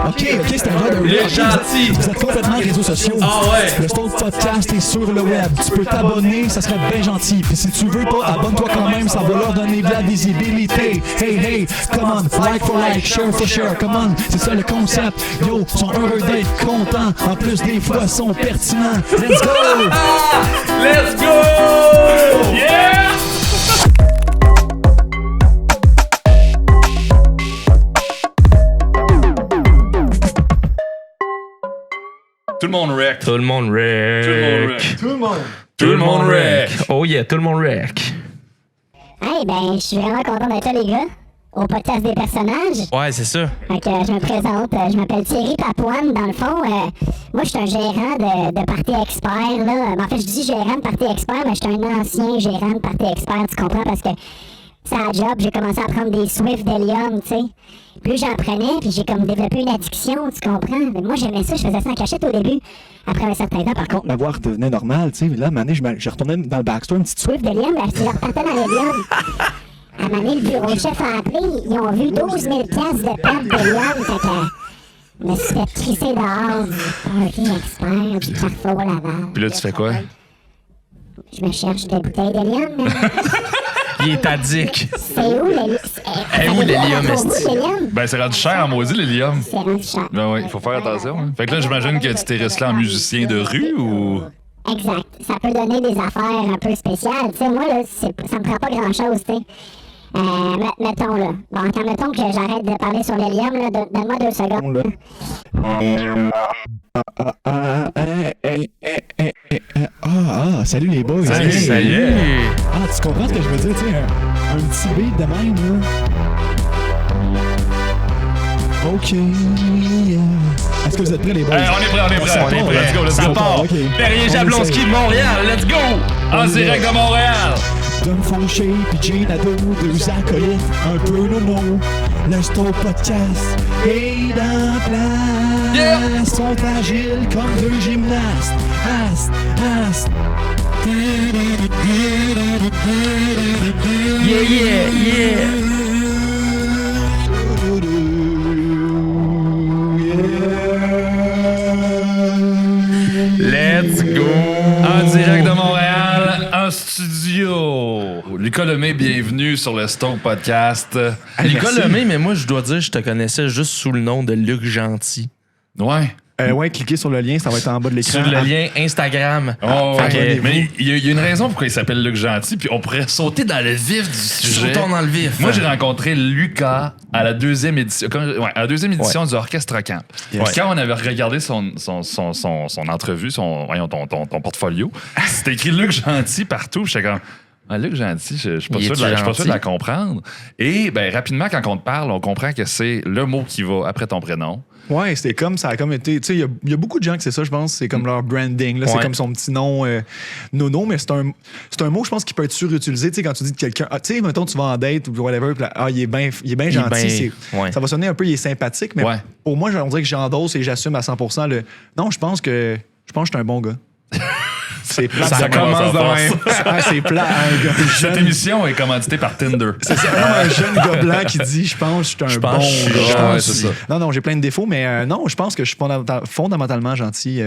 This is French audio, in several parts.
OK, c'est un genre de... Il est OK, gentil. Vous êtes complètement réseaux sociaux. Ah ouais. Le Stoned Podcast est sur le web. Tu peux t'abonner, ça serait bien gentil. Puis si tu veux pas, abonne-toi quand même, ça va leur donner de la visibilité. Hey, come on, like for like, share for share, come on. C'est ça le concept. Yo, sont heureux d'être contents. En plus, des fois, sont pertinents. Let's go! Let's go! Yeah! Tout le monde wreck. Tout le monde wreck. Tout le monde wreck. Oh yeah, tout le monde wreck. Hey, ben, je suis vraiment content d'être là, les gars, au podcast des personnages. Ouais, c'est ça. Fait que je me présente, je m'appelle Thierry Papouane. Dans le fond, moi, je suis un gérant de party expert, là. En fait, je dis gérant de party expert, mais je suis un ancien gérant de party expert, tu comprends? Parce que c'est un job, j'ai commencé à prendre des Swift d'hélium, tu sais. Plus j'en prenais, puis j'ai comme développé une addiction, tu comprends? Mais moi, j'aimais ça, je faisais ça en cachette au début. Après un certain temps, par contre, Ma voix redevenait normale, tu sais. Là, à un moment donné, je retournais dans le backstore, une petite Swift d'hélium, là, je repartais dans l'hélium. À un moment donné, le bureau chef a appelé, ils ont vu 12 000 piastres de perte d'hélium, fait que je me suis fait crisser dehors du party expert du Carrefour Laval. Puis là, tu fais quoi? Je me cherche des bouteilles d'hélium, là. Il est addict. C'est où l'hélium? où l'hélium, esti? Ben, c'est rendu cher en maudit, l'hélium. C'est rendu cher. Ben oui, il faut faire attention. Hein. Fait que là, j'imagine que tu t'es resté en musicien de rue ou... Exact. Ça peut donner des affaires un peu spéciales. Tu sais, moi, là, ça me prend pas grand-chose, tu sais. Mettons, là. Bon, quand mettons que j'arrête de parler sur l'hélium, là, donne-moi 2 secondes. Là. Salut les boys. Salut, Hey. salut. Ah, tu comprends ce que je veux dire, tu sais, un petit beat de même, là. OK. Est-ce que vous êtes prêts, les boys? Hey, on est prêts. Let's go, let's Ça go. part. OK. Perrier On Jablonski essaye. de Montréal, let's go! En direct de Montréal. Dom Fauché pis Jane Ado, 2 acolytes, un peu nono. Le Stoned Podcast est en place. Yeah. Sont agiles comme 2 gymnastes. Ast. Yeah. Let's go! En direct de Montréal, en studio. Lucas Lemay, bienvenue sur le Stoned Podcast. Nicolas Lemay, mais moi, je dois dire, je te connaissais juste sous le nom de Luc Gentil. Ouais. Ouais, cliquez sur le lien, ça va être en bas de l'écran. Sur le lien Instagram. Oh, Fait ouais. que- Mais il y a une raison pourquoi il s'appelle Luc Gentil, puis on pourrait sauter dans le vif du sujet. Sautons dans le vif. Moi, j'ai rencontré Lucas à la deuxième édition, à la deuxième édition du Orchestre Camp. Yes. Quand on avait regardé son entrevue, ton portfolio, c'était écrit Luc Gentil partout. J'étais comme, Luc Gentil, je suis pas sûr de la comprendre. Et ben rapidement, quand on te parle, on comprend que c'est le mot qui va après ton prénom. Ouais, c'était comme ça a comme été. Tu sais, il y a beaucoup de gens que c'est ça, je pense. C'est comme leur branding. Là, Ouais. C'est comme son petit nom Nono, mais c'est un mot, je pense, qui peut être surutilisé. Tu sais, quand tu dis de quelqu'un, tu sais, mettons, tu vas en date ou whatever, puis là, il est bien gentil. Ouais. Ça va sonner un peu, il est sympathique, mais Ouais. pour moi, on dirait que j'endosse et j'assume à 100% le. Non, je pense que je suis un bon gars. C'est plat. Ça commence de même. C'est plat. Un gars Cette jeune. émission est commanditée par Tinder. C'est vraiment un jeune gars blanc qui dit je pense que je suis un pense bon que je suis gars. gentil. Ouais, c'est ça. Non, j'ai plein de défauts, mais non, je pense que je suis fondamentalement gentil.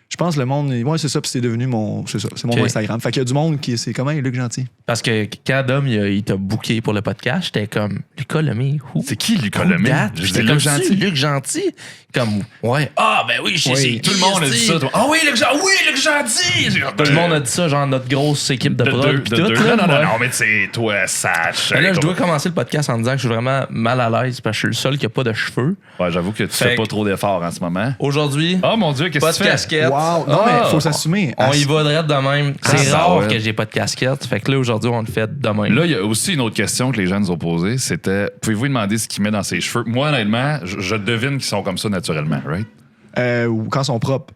Je pense que le monde. Ouais, c'est ça, puis c'est devenu mon. C'est ça, c'est mon Ok. nom Instagram. Fait qu'il y a du monde qui. C'est comment, Luc Gentil? Parce que quand Dom, il t'a booké pour le podcast, j'étais comme, Lucas Lemay, who? C'est qui Lucas Who Lemay? that? Je J'étais dis comme Luc Gentil. Luc Gentil. Comme, ouais. Ah, ben oui, je sais. c'est Tout le qui, monde a dit esti? ça. Toi. Ah oui, Luc Gentil! Tout le monde a dit ça, genre notre grosse équipe de prod. pis tout, là, Non, ouais. non, mais c'est toi, sache. Mais là, je dois commencer le podcast en disant que je suis vraiment mal à l'aise parce que je suis le seul qui a pas de cheveux. Ouais, j'avoue que tu Fait fais que- pas trop d'efforts en ce moment. Aujourd'hui, Oh mon Dieu, qu'est-ce pas que de tu fais? casquette. Wow! Non, mais faut s'assumer. On y va direct de même. C'est ça, rare ouais. que j'ai pas de casquette. Fait que là, aujourd'hui, on le fait de même. Là, il y a aussi une autre question que les gens nous ont posée. C'était, pouvez-vous lui demander ce qu'il met dans ses cheveux? Moi, honnêtement, je devine qu'ils sont comme ça naturellement, right? Ou quand ils sont propres.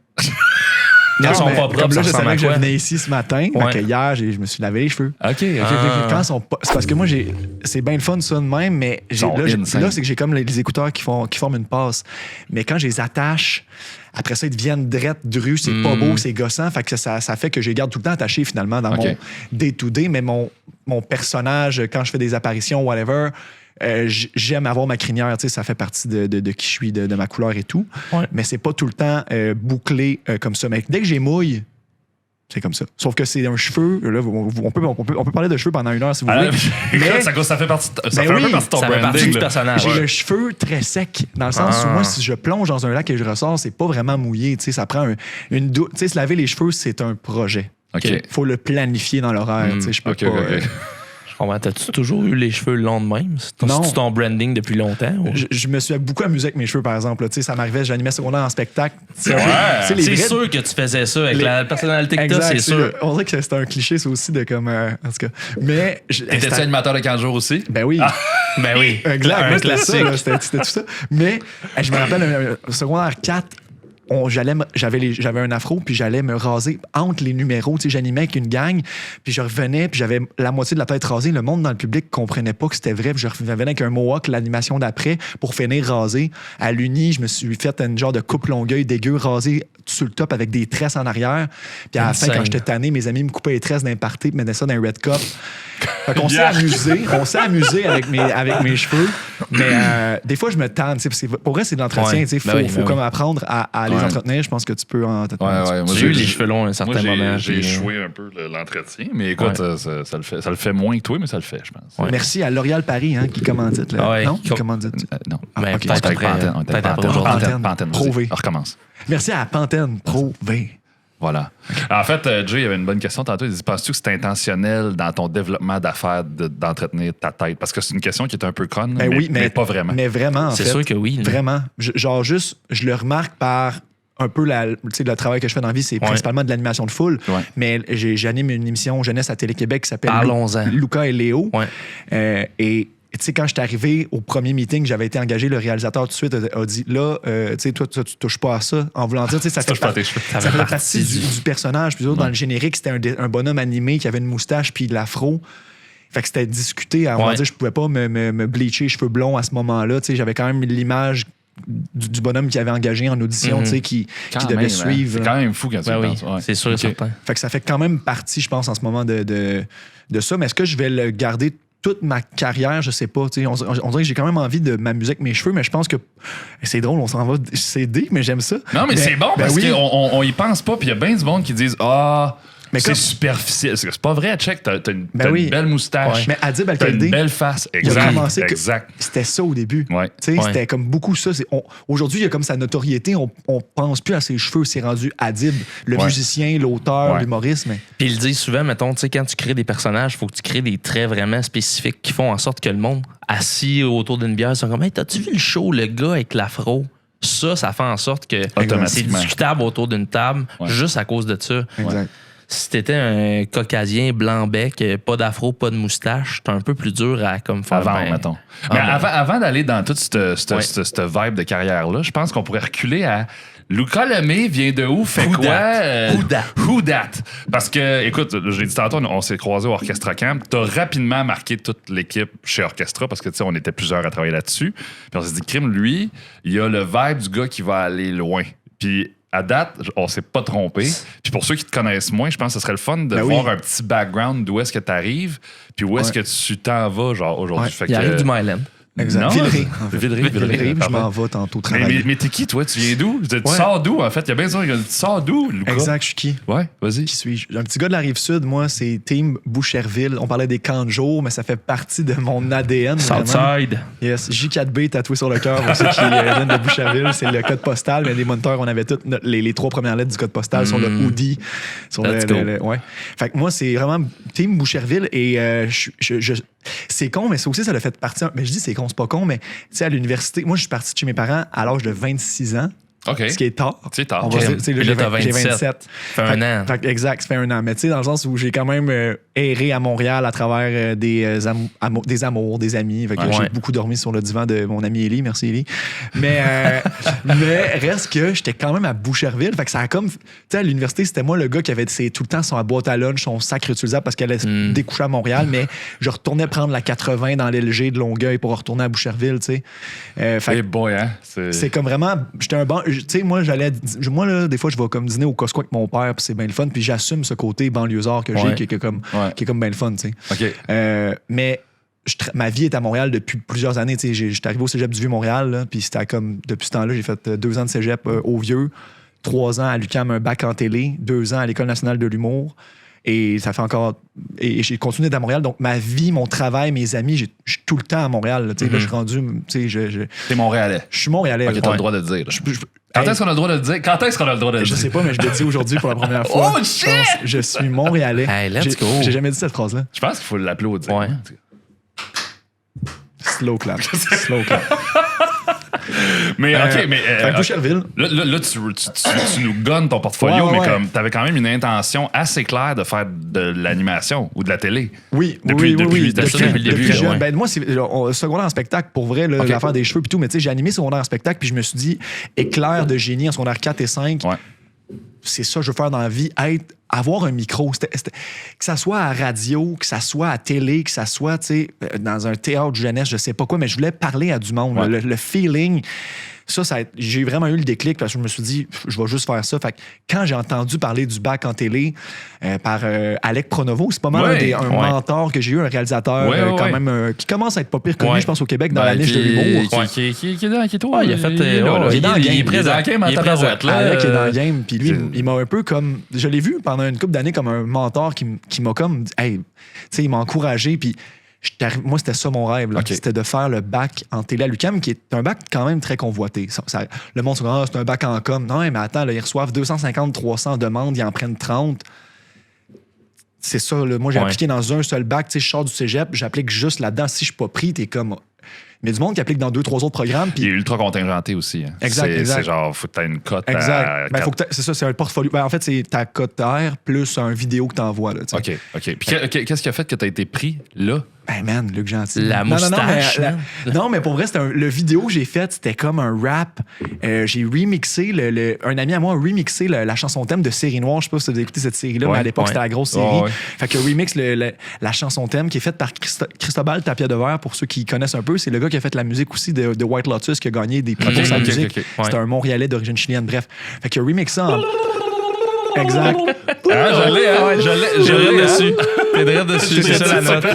Quand ils sont mais pas propres, comme ça là, je ressemble savais à que je quoi? venais ici ce matin. Ouais. Fait que hier, je me suis lavé les cheveux. OK, Quand ils sont pas. C'est parce que moi, c'est bien le fun, ça de même, mais sont insane. là, c'est que j'ai comme les écouteurs qui forment une passe. Mais quand je les attache, après ça, ils deviennent drettes, drus, c'est pas beau, c'est gossant. Fait que ça fait que je les garde tout le temps attachés finalement dans OK. mon day-to-day. Mais mon personnage, quand je fais des apparitions, whatever, j'aime avoir ma crinière, ça fait partie de qui je suis, de ma couleur et tout. Ouais. Mais c'est pas tout le temps bouclé comme ça. Mais dès que j'ai mouille, c'est comme ça. Sauf que c'est un cheveu. Là, on peut parler de cheveux pendant 1 heure si vous voulez. Mais ça fait partie un peu partie de ton branding. Du personnage. J'ai le cheveu très sec. Dans le sens où moi, si je plonge dans un lac et je ressors, c'est pas vraiment mouillé. Ça prend une douche. Se laver les cheveux, c'est un projet. Il faut le planifier dans l'horaire. Je peux pas. T'as-tu toujours eu les cheveux longs de même? Non. C'est ton branding depuis longtemps? Ou? Je me suis beaucoup amusé avec mes cheveux, par exemple. Ça m'arrivait, j'animais secondaire en spectacle. C'est sûr que tu faisais ça avec la personnalité que t'as, c'est sûr. On dirait que c'était un cliché, ça aussi, de comme... en tout cas. Mais... T'étais-tu animateur de 15 jours aussi? Ben oui. Ben oui. Un classique. C'était tout ça. Mais je me rappelle, secondaire 4... j'avais un afro, puis j'allais me raser entre les numéros. J'animais avec une gang, puis je revenais, puis j'avais la moitié de la tête rasée. Le monde dans le public comprenait pas que c'était vrai, puis je revenais avec un mohawk l'animation d'après pour finir rasé. À l'Uni, je me suis fait une genre de coupe longueuil dégueu, rasé sur le top avec des tresses en arrière. Puis à la fin, quand j'étais tanné, mes amis me coupaient les tresses d'un party, puis mettaient ça dans un red cup. Fait qu'on s'est amusé avec mes cheveux, mais des fois je me tanne. Pour vrai, c'est de l'entretien. Il faut comme apprendre à les entretenir. Je pense que tu peux en j'ai eu les cheveux longs à un certain moment. J'ai échoué un peu l'entretien, mais écoute, ça le fait moins que toi, mais ça le fait, je pense. Ouais. Merci à L'Oréal Paris qui commandite. Non? Qui commandite? Non. Peut-être après aujourd'hui. Pantene. Pro V. On recommence. Merci à Pantene Pro V. Voilà. En fait, Jay, il y avait une bonne question tantôt. Il dit, penses-tu que c'est intentionnel dans ton développement d'affaires d'entretenir ta tête? Parce que c'est une question qui est un peu conne, mais pas vraiment. Mais vraiment, en fait. C'est sûr que oui. Vraiment. Je le remarque par un peu le travail que je fais dans la vie, c'est principalement de l'animation de foule. Ouais. Mais j'anime une émission jeunesse à Télé-Québec qui s'appelle Luca et Léo. Ouais. Et tu sais, quand je suis arrivé au premier meeting, j'avais été engagé, le réalisateur tout de suite a dit là, tu sais, toi, tu touches pas à ça. En voulant dire, tu sais, ça fait partie du personnage. Puis dans le générique, c'était un bonhomme animé qui avait une moustache puis de l'afro. Fait que c'était discuté. On va dire, je pouvais pas me bleacher les cheveux blonds à ce moment-là. Tu sais, j'avais quand même l'image du bonhomme qui avait engagé en audition, tu sais, qui devait suivre. C'est quand même fou quand tu penses. Ouais. C'est sûr et certain. Fait que ça fait quand même partie, je pense, en ce moment de ça. Mais est-ce que je vais le garder toute ma carrière, je sais pas. On dirait que j'ai quand même envie de m'amuser avec mes cheveux, mais je pense que c'est drôle, on s'en va céder, mais j'aime ça. Non, mais c'est bon parce qu'on y pense pas, puis il y a bien du monde qui disent c'est superficiel. C'est pas vrai, check, t'as une belle moustache. Ouais. Mais Adib Al-Khaldi, t'as une belle face. Exact. C'était ça au début. Ouais. C'était comme beaucoup ça. Aujourd'hui, il y a comme sa notoriété. On pense plus à ses cheveux. C'est rendu Adib, le musicien, l'auteur, l'humoriste. Mais... Puis ils le disent souvent, mettons, quand tu crées des personnages, il faut que tu crées des traits vraiment spécifiques qui font en sorte que le monde, assis autour d'une bière, sont comme « Hey, t'as-tu vu le show, le gars avec l'afro? » Ça fait en sorte que c'est discutable autour d'une table juste à cause de ça. Exact. Si t'étais un caucasien blanc-bec, pas d'afro, pas de moustache, c'est un peu plus dur à comme faire. Mettons. Mais avant d'aller dans toute cette vibe de carrière-là, je pense qu'on pourrait reculer à Luca Lemay vient de où? Fait quoi? Who that? Parce que, écoute, j'ai dit tantôt, on s'est croisés au Orchestra Camp. T'as rapidement marqué toute l'équipe chez Orchestra parce que, tu sais, on était plusieurs à travailler là-dessus. Puis on s'est dit, crime, lui, il y a le vibe du gars qui va aller loin. Puis à date, on s'est pas trompé. Puis pour ceux qui te connaissent moins, je pense que ce serait le fun de voir un petit background d'où est-ce que tu arrives, puis où est-ce que tu t'en vas, genre, aujourd'hui. Il arrive du Myland. Exact. Villeray, je m'en vais tantôt travailler. Mais t'es qui, toi? Tu viens d'où? Tu sors d'où, en fait? Il y a bien sûr, tu sors d'où, Luca? Exact, je suis qui? Ouais, vas-y. Qui suis-je? Un petit gars de la Rive-Sud, moi, c'est Team Boucherville. On parlait des camps de jour, mais ça fait partie de mon ADN. Southside. Yes, J4B tatoué sur le cœur pour ceux qui viennent de Boucherville. C'est le code postal, mais les moniteurs, on avait toutes les 3 premières lettres du code postal sur le hoodie. Sur ouais. Fait que moi, c'est vraiment Team Boucherville et c'est con, mais ça aussi, ça l'a fait partie. Mais je dis c'est con, c'est pas con, mais tu sais, à l'université, moi, je suis parti de chez mes parents à l'âge de 26 ans. Okay. Ce qui est tard. C'est tard. J'ai 27. Ça fait un an. Exact, ça fait un an. Mais tu sais, dans le sens où j'ai quand même erré à Montréal à travers des amours, des amis. Fait que j'ai beaucoup dormi sur le divan de mon ami Élie. Merci Élie. Mais reste que j'étais quand même à Boucherville. Fait que ça a comme... Tu sais, à l'université, c'était moi le gars qui avait tout le temps son boîte à lunch, son sac réutilisable parce qu'elle allait découcher à Montréal. Mais je retournais prendre la 80 dans l'LG de Longueuil pour retourner à Boucherville, tu sais. C'est comme vraiment... J'étais un bon... Tu sais, moi, là, des fois, je vais comme dîner au Costco avec mon père, puis c'est bien le fun, puis j'assume ce côté banlieusard que j'ai, qui est comme bien le fun, tu sais. Okay. Mais ma vie est à Montréal depuis plusieurs années. J'étais arrivé au cégep du Vieux-Montréal, là, puis c'était comme, depuis ce temps-là, j'ai fait 2 ans de cégep au Vieux, 3 ans à l'UQAM, un bac en télé, 2 ans à l'École nationale de l'humour. Et ça fait encore. Et j'ai continué d'être à Montréal. Donc, ma vie, mon travail, mes amis, je suis tout le temps à Montréal. Là, je suis rendu. T'es Montréalais. Je suis Montréalais. Ok, t'as le droit de le dire. Quand est-ce qu'on a le droit de le dire? Quand est-ce qu'on a le droit de le dire? Je sais pas, mais je l'ai dit aujourd'hui pour la première fois. Oh shit! Je suis Montréalais. Hey, let's go. J'ai jamais dit cette phrase-là. Je pense qu'il faut l'applaudir. Ouais. Slow clap. Slow clap. Mais OK, mais. Boucherville. Là, tu nous gonnes ton portfolio, mais comme t'avais quand même une intention assez claire de faire de l'animation ou de la télé. Oui, depuis le début. Jeune. Ben, moi, c'est secondaire en spectacle, pour vrai, l'affaire des cheveux et tout. Mais tu sais, j'ai animé secondaire en spectacle, puis je me suis dit, éclair de génie en secondaire 4 et 5. Ouais. C'est ça que je veux faire dans la vie, avoir un micro. Que ça soit à radio, que ça soit à télé, que ça soit dans un théâtre de jeunesse, je sais pas quoi, mais je voulais parler à du monde. Ouais. Le feeling, j'ai vraiment eu le déclic parce que je me suis dit, je vais juste faire ça. Fait que quand j'ai entendu parler du bac en télé par Alec Pronovo, c'est pas mal un mentor que j'ai eu, un réalisateur quand même qui commence à être pas pire connu, je pense, au Québec, dans la niche de l'humour. Qui est toi? Il a fait. Il est présent. Alec est dans le game. Puis lui, il m'a un peu comme. Je l'ai vu pendant une couple d'années comme un mentor qui m'a comme. Hey, tu sais, il m'a encouragé. Puis moi, c'était ça mon rêve. Okay. C'était de faire le bac en télé à l'UQAM, qui est un bac quand même très convoité. Le monde se dit, c'est un bac en com. Non, mais attends, là, ils reçoivent 250, 300 demandes, ils en prennent 30. C'est ça. Là. Moi, j'ai appliqué dans un seul bac. Je sors du cégep, j'applique juste là-dedans. Si je suis pas pris, t'es comme. Mais du monde qui applique dans 2-3 autres programmes. Il est ultra contingenté aussi. Hein. Exact. C'est genre, faut que tu aies une cote. Exact. C'est ça, c'est un portfolio. En fait, c'est ta cote R plus un vidéo que tu envoies. OK. Puis qu'est-ce qui a fait que tu as été pris là? Ben man, Luc Gentil. La moustache. Non, mais pour vrai, le vidéo que j'ai fait, c'était comme un rap. J'ai remixé, un ami à moi a remixé la chanson thème de Série Noire. Je sais pas si vous avez écouté cette série-là, mais à l'époque, c'était la grosse série. Fait que remix la chanson thème qui est faite par Cristobal Tapia de Verre, pour ceux qui connaissent un peu. C'est le gars qui a fait la musique aussi de White Lotus, qui a gagné des prix pour sa musique. C'était un Montréalais d'origine chilienne. Bref. Fait que remix ça en... Exact. Je l'ai dessus. T'es direct dessus. C'est ça la note.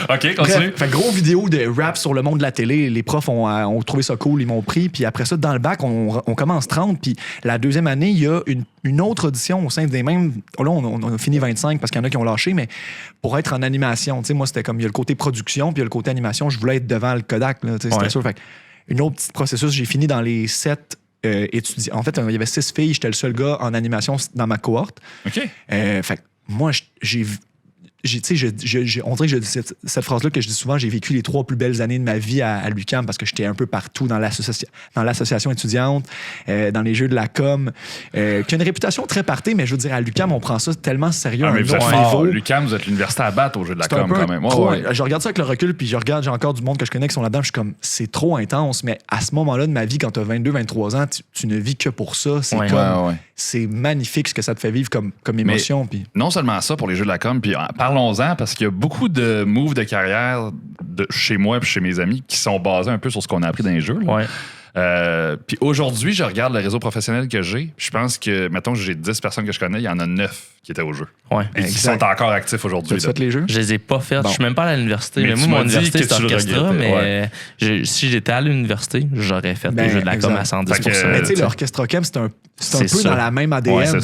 OK, continue. Bref, gros vidéo de rap sur le monde de la télé. Les profs ont trouvé ça cool, ils m'ont pris. Puis après ça, dans le bac, on commence 30. Puis la deuxième année, il y a une autre audition au sein des mêmes. Là, on a fini 25 parce qu'il y en a qui ont lâché, mais pour être en animation, tu sais, moi, c'était comme il y a le côté production, puis il y a le côté animation. Je voulais être devant le Kodak, là, c'était sûr. Fait une autre petite processus, j'ai fini dans les 7 étudiants. En fait, il y avait 6 filles, j'étais le seul gars en animation dans ma cohorte. OK. Fait moi, on dirait que je dis cette phrase-là que je dis souvent, j'ai vécu les 3 plus belles années de ma vie à l'UQAM parce que j'étais un peu partout dans l'association étudiante, dans les jeux de la com, qui a une réputation très partée, mais je veux dire, à l'UQAM, on prend ça tellement sérieux. Mais vous êtes fort. l'UQAM, vous êtes l'université à battre aux jeux de la com quand même. Je regarde ça avec le recul, puis j'ai encore du monde que je connais qui sont là-dedans, je suis comme, c'est trop intense, mais à ce moment-là de ma vie, quand tu as 22, 23 ans, tu ne vis que pour ça. C'est c'est magnifique ce que ça te fait vivre comme émotion. Puis... Non seulement ça pour les jeux de la com, puis parlons-en parce qu'il y a beaucoup de moves de carrière chez moi et chez mes amis qui sont basés un peu sur ce qu'on a appris dans les jeux. Puis aujourd'hui, je regarde le réseau professionnel que j'ai. Je pense que, mettons, j'ai 10 personnes que je connais, il y en a 9 qui étaient au jeu. Et qui sont encore actifs aujourd'hui. Tu as fait les jeux? Je les ai pas faits. Je suis même pas à l'université. Mais moi, mon université, c'est Orchestra. Mais si j'étais à l'université, j'aurais fait les jeux de la com à 110%. Mais tu sais, l'Orchestra Camp, c'est un peu dans la même ADN.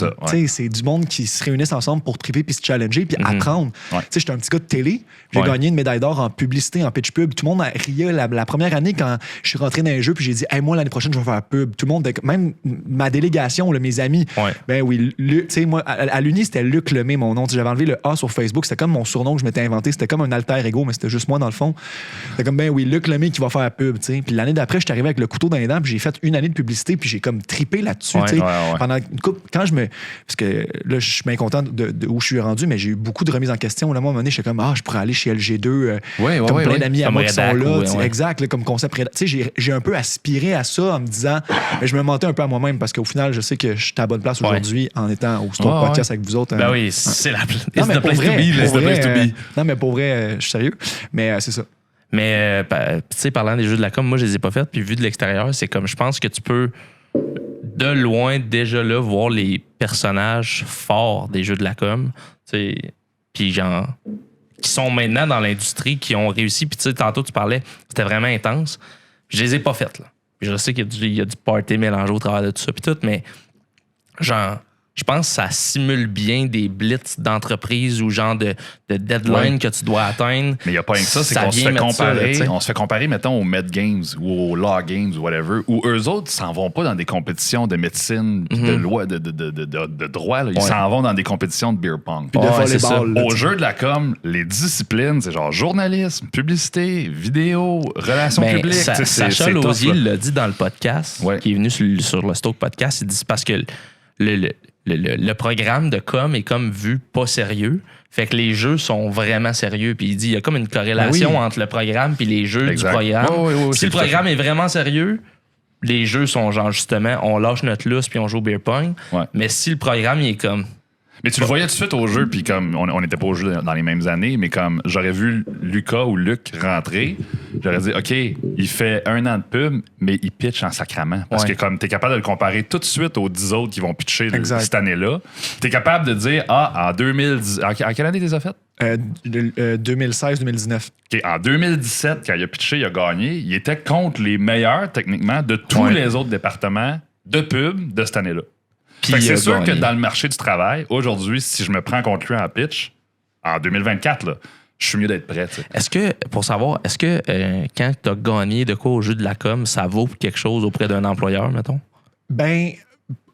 C'est du monde qui se réunissent ensemble pour triper puis se challenger puis apprendre. Tu sais, j'étais un petit gars de télé. J'ai gagné une médaille d'or en publicité, en pitch pub. Tout le monde a rié la première année quand je suis rentré dans les jeux puis j'ai dit, hey, moi, l'année prochaine, je vais faire pub. Tout le monde, même ma délégation, mes amis. Ben oui, tu sais, moi, à l'Uni, c'était Luc Lemay, mon nom. J'avais enlevé le A sur Facebook. C'était comme mon surnom que je m'étais inventé. C'était comme un alter ego, mais c'était juste moi dans le fond. C'était comme, ben oui, Luc Lemay qui va faire pub, tu sais. Puis l'année d'après, j'étais arrivé avec le couteau dans les dents, puis j'ai fait une année de publicité, puis j'ai comme trippé là-dessus, tu sais. Pendant une couple, parce que là, je suis bien content de où je suis rendu, mais j'ai eu beaucoup de remises en question. Là, moi, à un moment donné, j'étais comme, je pourrais aller chez LG2, comme plein d'amis à moi qui sont là. Exact, comme concept. Tu sais, j'ai un peu aspiré à ça en me disant, mais je me mentais un peu à moi-même parce qu'au final, je sais que je suis à la bonne place aujourd'hui en étant au Store Podcast avec vous autres. Ben oui, c'est la place to be. Non, mais pour vrai, je suis sérieux. Mais c'est ça. Mais, tu sais, parlant des jeux de la com, moi, je les ai pas faits. Puis vu de l'extérieur, c'est comme, je pense que tu peux, de loin, déjà là, voir les personnages forts des jeux de la com. Tu sais, puis genre, qui sont maintenant dans l'industrie, qui ont réussi. Puis tu sais, tantôt, tu parlais, c'était vraiment intense. Je les ai pas faites, là. Je sais qu'il y a du party mélangé au travers de tout ça, puis tout, mais genre, je pense que ça simule bien des blitz d'entreprise ou genre de deadline que tu dois atteindre. Mais il n'y a pas rien que ça, c'est qu'on se fait comparer. On se fait comparer, mettons, aux Med Games ou aux Law Games ou whatever, où eux autres s'en vont pas dans des compétitions de médecine, de loi, de droit. Là. Ils s'en vont dans des compétitions de beer pong. Puis de volleyball. Au jeu de la com, les disciplines, c'est genre journalisme, publicité, vidéo, relations publiques. Sacha Lausier l'a dit dans le podcast, qui est venu sur le Stoke Podcast, il dit c'est parce que le programme de com est comme vu pas sérieux. Fait que les jeux sont vraiment sérieux. Puis il dit il y a comme une corrélation entre le programme et les jeux du programme. Si le programme est vraiment sérieux, les jeux sont genre justement, on lâche notre lousse puis on joue au beer pong. Mais si le programme il est comme... Mais tu le voyais tout de suite au jeu, puis comme on n'était pas au jeu dans les mêmes années, mais comme j'aurais vu Lucas ou Luc rentrer, j'aurais dit, OK, il fait 1 an de pub, mais il pitch en sacrament. Parce que comme t'es capable de le comparer tout de suite aux 10 autres qui vont pitcher cette année-là, t'es capable de dire, en 2010... En quelle année t'es fait? 2016-2019. OK, en 2017, quand il a pitché, il a gagné. Il était contre les meilleurs, techniquement, de tous les autres départements de pub de cette année-là. C'est sûr que dans le marché du travail, aujourd'hui, si je me prends contre lui en pitch, en 2024, là, je suis mieux d'être prêt. T'sais. Est-ce que, pour savoir, quand tu as gagné de quoi au jeu de la com, ça vaut quelque chose auprès d'un employeur, mettons? Ben,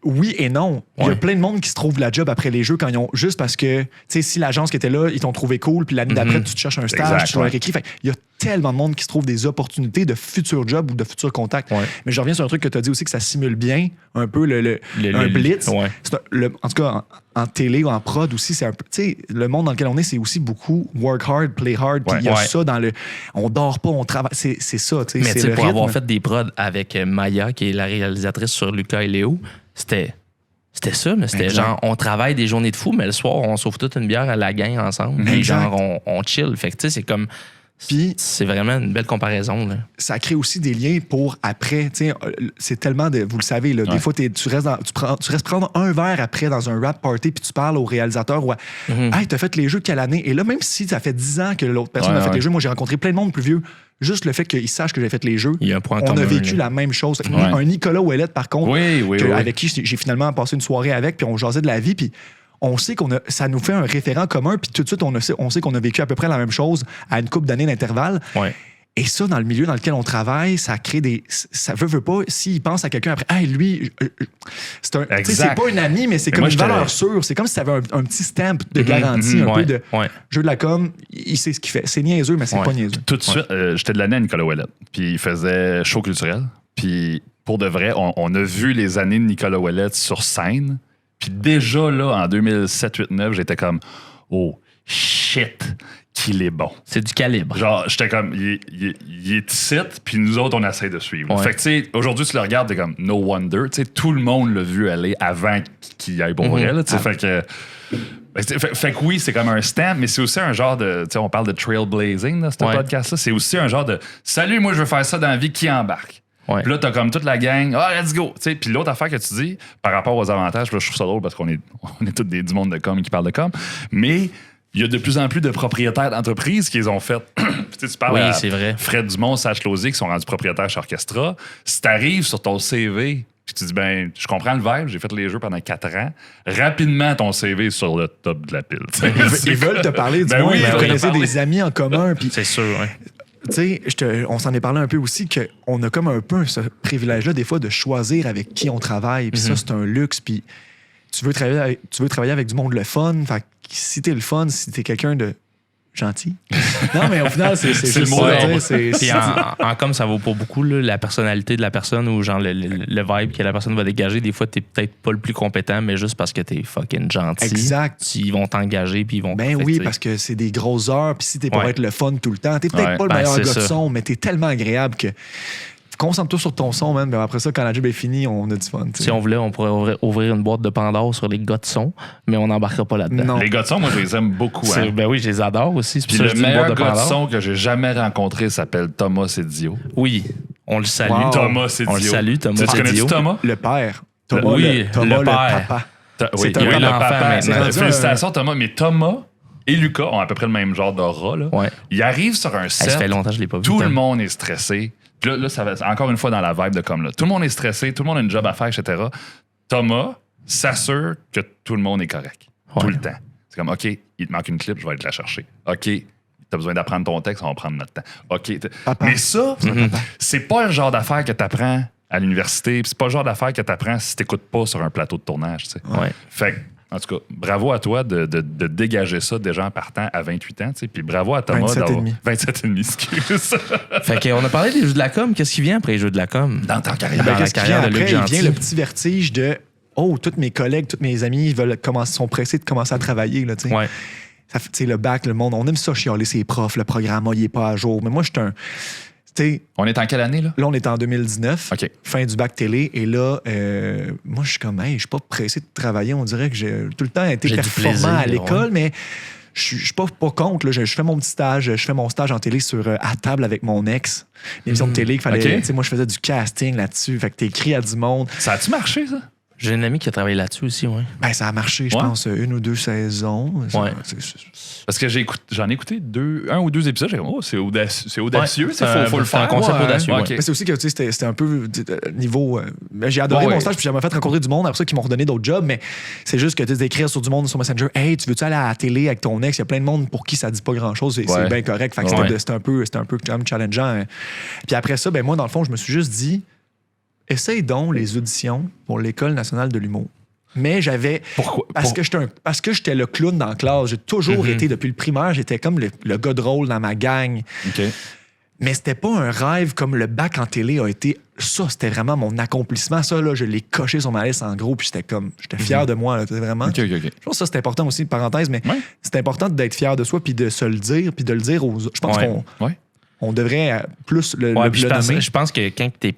oui et non. Il y a plein de monde qui se trouve la job après les jeux quand ils ont. Juste parce que, tu sais, si l'agence qui était là, ils t'ont trouvé cool, puis l'année d'après, tu te cherches un stage, tu leur écris. Il y a tellement de monde qui se trouve des opportunités de futurs jobs ou de futurs contacts. Mais je reviens sur un truc que tu as dit aussi, que ça simule bien un peu un blitz. En tout cas, en télé ou en prod aussi, c'est un peu. Tu sais, le monde dans lequel on est, c'est aussi beaucoup work hard, play hard. Puis il y a ça dans le. On dort pas, on travaille. C'est ça, tu sais. Mais tu sais, pour avoir fait des prods avec Maya, qui est la réalisatrice sur Lucas et Léo, c'était ça, mais c'était genre, on travaille des journées de fou, mais le soir, on sauve toute une bière à la gang ensemble. Et genre, on chill. Fait que, tu sais, c'est comme. Puis, c'est vraiment une belle comparaison. Là. Ça crée aussi des liens pour après. C'est tellement de. Vous le savez, là, des fois, tu restes prendre un verre après dans un rap party, puis tu parles au réalisateur. Hey, t'as fait les jeux de quelle année? Et là, même si ça fait 10 ans que l'autre personne a fait les jeux, moi, j'ai rencontré plein de monde plus vieux. Juste le fait qu'ils sachent que j'ai fait les jeux, on a vécu la même chose. Un Nicolas Ouellette, par contre, avec qui j'ai finalement passé une soirée avec, puis on jasait de la vie, puis on sait ça nous fait un référent commun, puis tout de suite, on sait qu'on a vécu à peu près la même chose à une couple d'années d'intervalle. Et ça, dans le milieu dans lequel on travaille, ça crée des... Ça veut pas, s'il pense à quelqu'un après, hey, lui, c'est pas un ami, mais c'est comme une valeur sûre. C'est comme si tu avais un petit stamp de garantie, un peu de jeu de la com. Il sait ce qu'il fait. C'est niaiseux, mais c'est pas niaiseux. Tout de suite, j'étais de l'année à Nicolas Ouellette, puis il faisait show culturel. Puis pour de vrai, on a vu les années de Nicolas Ouellette sur scène. Puis déjà, là, en 2007, 8, 9, j'étais comme, oh, shit, qu'il est bon. C'est du calibre. Genre, j'étais comme, il est ici, puis nous autres, on essaie de suivre. Fait que, tu sais, aujourd'hui, tu le regardes, t'es comme, no wonder. Tu sais, tout le monde l'a vu aller avant qu'il aille pour vrai, tu sais. Fait que oui, c'est comme un stamp, mais c'est aussi un genre de, tu sais, on parle de trailblazing, dans ce podcast-là. C'est aussi un genre de, salut, moi, je veux faire ça dans la vie, qui embarque? Puis là, t'as comme toute la gang, let's go! Puis l'autre affaire que tu dis, par rapport aux avantages, là, je trouve ça drôle parce qu'on est tous du monde de com qui parle de com, mais il y a de plus en plus de propriétaires d'entreprises qui les ont faites. Tu parles à Fred Dumont, Sacha Lausier, qui sont rendus propriétaires chez Orchestra. Si t'arrives sur ton CV, puis tu dis, ben, je comprends le vibe, j'ai fait les jeux pendant 4 ans, rapidement, ton CV est sur le top de la pile. Ils veulent te parler du monde, vous connaissez des amis en commun. Puis c'est sûr, tu sais, on s'en est parlé un peu aussi, qu'on a comme un peu ce privilège-là, des fois, de choisir avec qui on travaille. Puis ça, c'est un luxe. Puis tu veux travailler avec du monde le fun. Fait que si t'es le fun, si t'es quelqu'un de gentil. Non, mais au final, c'est juste le mot. Puis en com, ça vaut pas beaucoup, là, la personnalité de la personne ou genre le vibe que la personne va dégager. Des fois, t'es peut-être pas le plus compétent, mais juste parce que t'es fucking gentil. Exact. Ils vont t'engager puis ils vont. Ben oui, parce que c'est des grosses heures. Puis si t'es pour être le fun tout le temps, t'es peut-être pas le meilleur gars de son, mais t'es tellement agréable que. Concentre-toi sur ton son, man. Mais après ça, quand la job est finie, on a du fun. T'sais. Si on voulait, on pourrait ouvrir une boîte de Pandore sur les gars de son, mais on n'embarquera pas là-dedans. Non. Les gars de son, moi, je les aime beaucoup. Hein. Ben oui, je les adore aussi. Puis le meilleur gars de son que j'ai jamais rencontré s'appelle Thomas Sédio. Oui, on le salue. Wow. Thomas Sédio. On le salue, Thomas Sédio. Tu connais-tu Thomas? Le père. Thomas, le papa. Oui, il y a le papa. Félicitations, Thomas. Mais Thomas, et Lucas ont à peu près le même genre d'aura. Là. Ouais. Ils arrivent sur un set. Ça fait longtemps que je l'ai pas vu. Tout le monde est stressé. Puis là, ça va encore une fois dans la vibe de comme là. Tout le monde est stressé, tout le monde a une job à faire, etc. Thomas s'assure que tout le monde est correct. Tout le temps. C'est comme, OK, il te manque une clip, je vais aller te la chercher. OK, t'as besoin d'apprendre ton texte, on va prendre notre temps. OK. Mais ça, c'est pas le genre d'affaire que t'apprends à l'université, puis c'est pas le genre d'affaire que t'apprends si t'écoutes pas sur un plateau de tournage. Tu sais. Ouais. Fait que, en tout cas, bravo à toi de dégager ça déjà en partant à 28 ans. Puis bravo à Thomas d'avoir... 27,5, excuse. Fait qu'on a parlé des jeux de la com. Qu'est-ce qui vient après les jeux de la com? Dans ta carrière. Dans la carrière de Luc après, Gentil. il vient le petit vertige de « Oh, tous mes collègues, tous mes amis sont pressés de commencer à travailler. » là, Ouais. Ça fait, le bac, le monde, on aime ça chialer ses profs, le programme, il est pas à jour. Mais moi, je suis un... On est en quelle année, là? Là, on est en 2019, OK. fin du bac télé. Et là, moi, je suis comme, hey, je suis pas pressé de travailler. On dirait que j'ai tout le temps été performant plaisir, à l'école, mais je suis pas contre. Là. Je fais mon petit stage. Je fais mon stage en télé sur À table avec mon ex. L'émission de télé qu'il fallait. OK. Moi, je faisais du casting là-dessus. Fait que t'écris à du monde. Ça a-tu marché, ça? J'ai un ami qui a travaillé là-dessus aussi, ouais. Ben, ça a marché, je pense, 1 ou 2 saisons. Ouais. Parce que j'en ai écouté 1 ou 2 épisodes. J'ai dit, oh, c'est audacieux. Ouais, faut le faire. C'est un concept audacieux. Ouais, Ouais. OK. Mais c'est aussi que c'était un peu niveau. J'ai adoré mon stage, puis ça m'a fait rencontrer du monde après ça qui m'ont redonné d'autres jobs, mais c'est juste que tu d'écrire sur du monde sur Messenger. Hey, tu veux-tu aller à la télé avec ton ex? Il y a plein de monde pour qui ça dit pas grand-chose. C'est bien correct. Fait que c'était un peu quand même challengeant. Puis après ça, ben moi, dans le fond, je me suis juste dit, essaye donc les auditions pour l'École nationale de l'humour. Mais j'avais... Pourquoi? Parce que j'étais le clown dans la classe. J'ai toujours été, depuis le primaire, j'étais comme le gars drôle dans ma gang. OK. Mais c'était pas un rêve comme le bac en télé a été. Ça, c'était vraiment mon accomplissement. Ça, là, je l'ai coché sur ma liste en gros, puis j'étais fier de moi, là, vraiment. OK. Je pense que ça, c'est important aussi, parenthèse, mais c'est important d'être fier de soi, puis de se le dire, puis de le dire aux autres. Je pense qu'on devrait plus le nommer. Je pense que quand t'es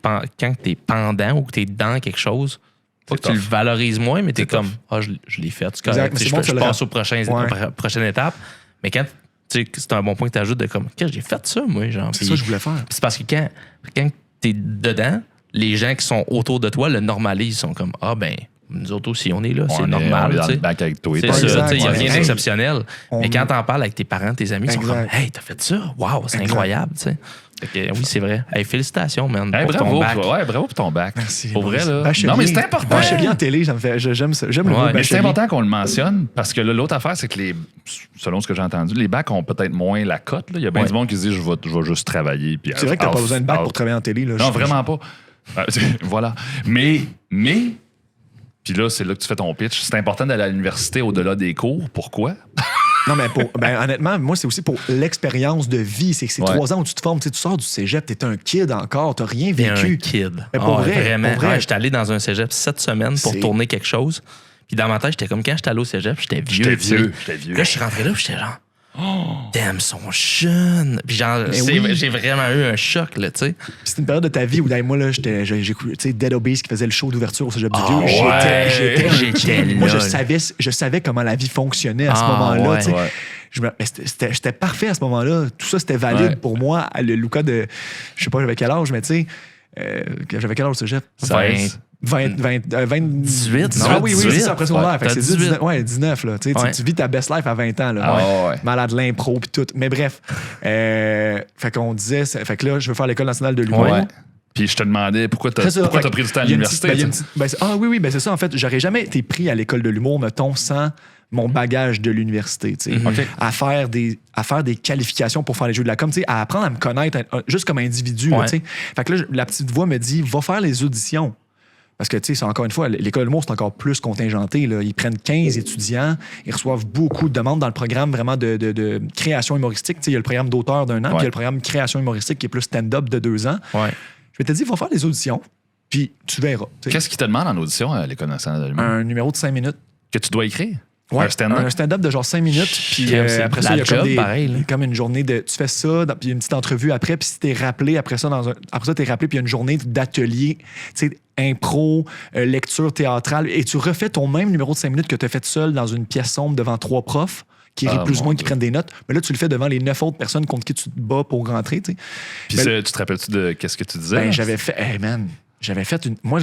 pendant ou que t'es dans quelque chose, faut que tu le valorises moins, mais t'es comme, je l'ai fait. Je passe aux prochaines étapes. Mais quand c'est un bon point que tu ajoutes de comme, j'ai fait ça, moi. Genre, c'est ça que je voulais faire. C'est parce que quand t'es dedans, les gens qui sont autour de toi le normalisent. Ils sont comme, nous autres aussi, on est là, c'est normal. On est dans le bac avec toi. C'est ça, il n'y a rien d'exceptionnel. Mais quand t'en parles avec tes parents, tes amis, ils sont comme, hey, t'as fait ça? Waouh, c'est incroyable, tu sais. Oui, c'est vrai. Hey, félicitations, man. Hey, pour bravo, ton bac. Bravo pour ton bac. Merci. Pour vrai, là. Bachelier. Non, mais c'est important. Bachelier en télé, j'aime ça. J'aime le mot mais c'est bachelier. important qu'on le mentionne parce que là, l'autre affaire, c'est que selon ce que j'ai entendu, les bacs ont peut-être moins la cote. Là. Il y a bien du monde qui se dit je vais juste travailler. Puis c'est vrai que t'as pas besoin de bac pour travailler en télé. Là. Non, vraiment pas. Voilà. Mais, puis là, c'est là que tu fais ton pitch. C'est important d'aller à l'université au-delà des cours. Pourquoi? Non, mais honnêtement, moi, c'est aussi pour l'expérience de vie. C'est que c'est 3 ans où tu te formes. Tu sors du cégep, t'es un kid encore, t'as rien vécu. Un kid. Mais pour vrai, vraiment. pour vrai. J'étais allé dans un cégep 7 semaines pour tourner quelque chose. Puis dans ma tête, j'étais comme quand j'étais allé au cégep, j'étais vieux. J'étais vieux. Là, je suis rentré là, puis j'étais genre, damn, ils sont jeunes. Puis genre, j'ai vraiment eu un choc, là, tu sais. C'est une période de ta vie où, moi, là, j'écoutais Dead Obese qui faisait le show d'ouverture au cégep du Vieux. J'étais là. Moi, je savais comment la vie fonctionnait à ce moment-là, tu sais. J'étais parfait à ce moment-là. Tout ça, c'était valide pour moi. Le Lucas de... Je sais pas, j'avais quel âge, mais tu sais... j'avais quel âge au cégep? 18, non? Ah oui, 18, c'est ça, après secondaire. Fait que c'est 19. Ouais, 19, là. Tu vis ta best life à 20 ans, là. Malade l'impro puis tout. Mais bref. Fait qu'on disait... Fait que là, je veux faire l'École nationale de l'humour. Ouais. Puis je te demandais pourquoi t'as pris du temps à l'université. Oui, c'est ça. En fait, j'aurais jamais été pris à l'École de l'humour, mettons, sans mon bagage de l'université, tu sais, à faire des qualifications pour faire les jeux de la com, tu sais, à apprendre à me connaître juste comme individu, tu sais. Fait que là, la petite voix me dit, va faire les auditions. Parce que, tu sais, c'est encore une fois, l'École de l'humour, c'est encore plus contingenté, là. Ils prennent 15 étudiants, ils reçoivent beaucoup de demandes dans le programme vraiment de création humoristique. Tu sais, il y a le programme d'auteur d'1 an, puis il y a le programme création humoristique qui est plus stand-up de 2 ans. Ouais. Je vais te dire, va faire les auditions, puis tu verras. T'sais. Qu'est-ce qu'ils te demandent en audition à l'École nationale de l'humour? Un numéro de 5 minutes. Que tu dois écrire? Ouais, un stand-up de genre 5 minutes. Puis après ça, il y a comme une journée de. Tu fais ça, puis une petite entrevue après. Puis si t'es rappelé après ça, t'es rappelé, puis il y a une journée d'atelier, tu sais, impro, lecture théâtrale. Et tu refais ton même numéro de 5 minutes que tu as fait seul dans une pièce sombre devant 3 profs qui rient plus ou moins, qui prennent des notes. Mais là, tu le fais devant les 9 autres personnes contre qui tu te bats pour rentrer, tu sais. Puis tu te rappelles-tu de qu'est-ce que tu disais? Ben, j'avais fait. Hey man, j'avais fait une. Moi,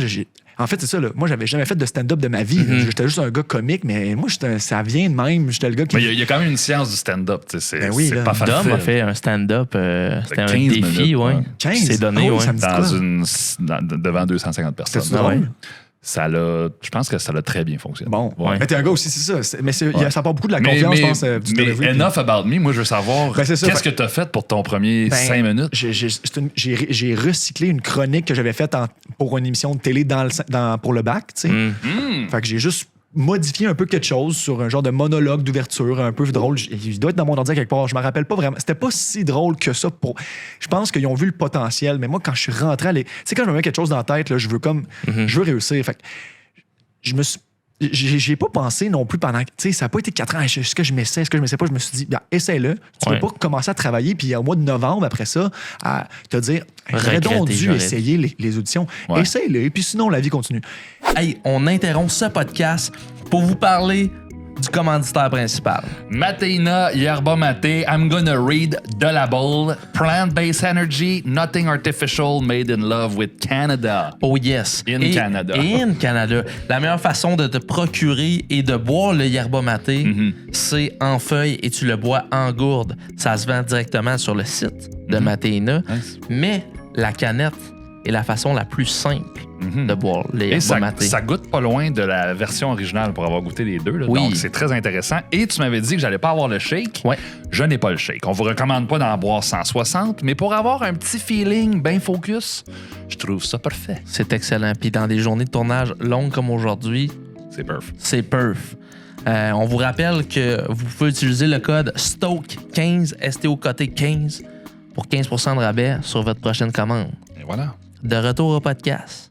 En fait, c'est ça. Là. Moi, j'avais jamais fait de stand-up de ma vie. J'étais juste un gars comique, mais moi, ça vient de même. J'étais le gars qui... Mais il y a quand même une science du stand-up. C'est pas facile. Dom a fait un stand-up. C'était un défi, minutes, 15? C'est donné, devant 250 personnes. C'était drôle. Je pense que ça a très bien fonctionné. Bon, mais t'es un gars aussi, c'est ça. Mais ça part beaucoup de la confiance, je pense. Mais enough about me, moi, je veux savoir qu'est-ce que t'as fait pour ton premier 5 minutes? J'ai recyclé une chronique que j'avais faite pour une émission de télé pour le bac, tu sais. Fait que j'ai juste modifié un peu quelque chose sur un genre de monologue d'ouverture un peu drôle. Il doit être dans mon ordi quelque part. Je me rappelle pas vraiment. C'était pas si drôle que ça. Je pense qu'ils ont vu le potentiel, mais moi, quand je suis rentré tu sais, quand je me mets quelque chose dans la tête, là, je veux réussir. Fait que j'ai pas pensé non plus pendant... Tu sais, ça n'a pas été 4 ans. Est-ce que je m'essaie pas? Je me suis dit, bien, essaie-le. Tu peux pas commencer à travailler, puis au mois de novembre, après ça, à te dire, j'aurais donc dû essayer les auditions. Essaye-le, et puis sinon, la vie continue. Hey, on interrompt ce podcast pour vous parler du commanditaire principal. Mateina Yerba Mate, I'm gonna read the label. Plant-based energy, nothing artificial, made in love with Canada. Oh yes. Canada. In Canada. La meilleure façon de te procurer et de boire le Yerba Mate, c'est en feuille et tu le bois en gourde. Ça se vend directement sur le site de Mateina. Nice. Mais la canette est la façon la plus simple de boire les Yerba Mate. Ça goûte pas loin de la version originale pour avoir goûté les deux. Là. Oui. Donc, c'est très intéressant. Et tu m'avais dit que j'allais pas avoir le shake. Ouais. Je n'ai pas le shake. On vous recommande pas d'en boire 160, mais pour avoir un petit feeling bien focus, je trouve ça parfait. C'est excellent. Puis dans des journées de tournage longues comme aujourd'hui, c'est perf. C'est perf. On vous rappelle que vous pouvez utiliser le code STOKE15, STOKE15, pour 15% de rabais sur votre prochaine commande. Et voilà. De retour au podcast.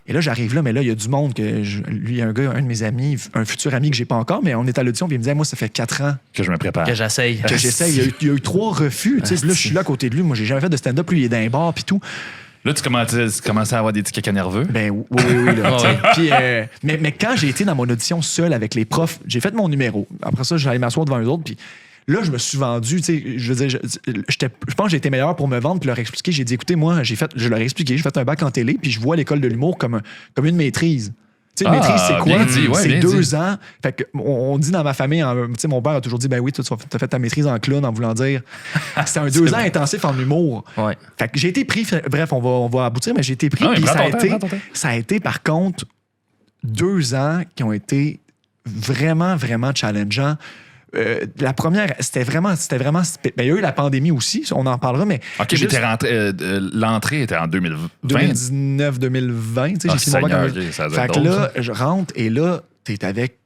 Et là, j'arrive là, mais là, il y a du monde lui, il y a un gars, un de mes amis, un futur ami que j'ai pas encore, mais on est à l'audition, puis il me disait, moi, ça fait 4 ans que je me prépare. Que j'essaye. Il y a eu 3 refus. Là, je suis là à côté de lui. Moi, j'ai jamais fait de stand-up. Lui, il est dans un bar, puis tout. Là, tu commençais à avoir des petits caca nerveux. Ben oui. Là, puis, mais quand j'ai été dans mon audition seul avec les profs, j'ai fait mon numéro. Après ça, j'allais m'asseoir devant eux autres, puis là, je me suis vendu, tu sais, je veux dire, je pense que j'ai été meilleur pour me vendre puis leur expliquer. J'ai dit, écoutez, moi, je leur ai expliqué, j'ai fait un bac en télé, puis je vois l'école de l'humour comme une maîtrise. Tu sais, une maîtrise, c'est quoi? C'est 2 ans. Fait que on dit dans ma famille, tu sais, mon père a toujours dit, ben oui, tu as fait ta maîtrise en clown en voulant dire. C'était un 2 ans intensif en humour. Ouais. Fait que j'ai été pris, bref, on va aboutir, mais j'ai été pris. Puis ça a été, par contre, 2 ans qui ont été vraiment, vraiment challengeants. La première, c'était vraiment. Ben, il y a eu la pandémie aussi, on en parlera, mais. OK, mais l'entrée était en 2020. 2019-2020, tu sais, j'ai fini mon bac en... Fait que là, je rentre et là, t'es avec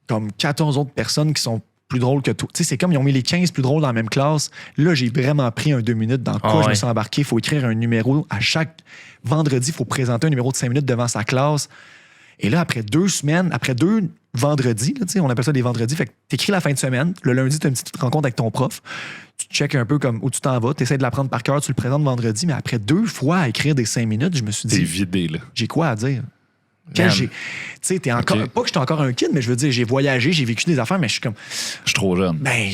comme 14 autres personnes qui sont plus drôles que toi. Tu sais, c'est comme ils ont mis les 15 plus drôles dans la même classe. Là, j'ai vraiment pris un 2 minutes dans quoi je me suis embarqué. Il faut écrire un numéro. À chaque vendredi, il faut présenter un numéro de 5 minutes devant sa classe. Et là, après 2 semaines, après 2 vendredis, là, on appelle ça des vendredis, fait que t'écris la fin de semaine. Le lundi, tu as une petite rencontre avec ton prof. Tu checkes un peu comme où tu t'en vas. Tu essaies de l'apprendre par cœur, tu le présentes vendredi. Mais après 2 fois à écrire des 5 minutes, je me suis dit... T'es vidé, là. J'ai quoi à dire? Tu sais, t'es encore... Okay. Pas que j'étais encore un kid, mais je veux dire, j'ai voyagé, j'ai vécu des affaires, mais je suis comme... Je suis trop jeune. Ben,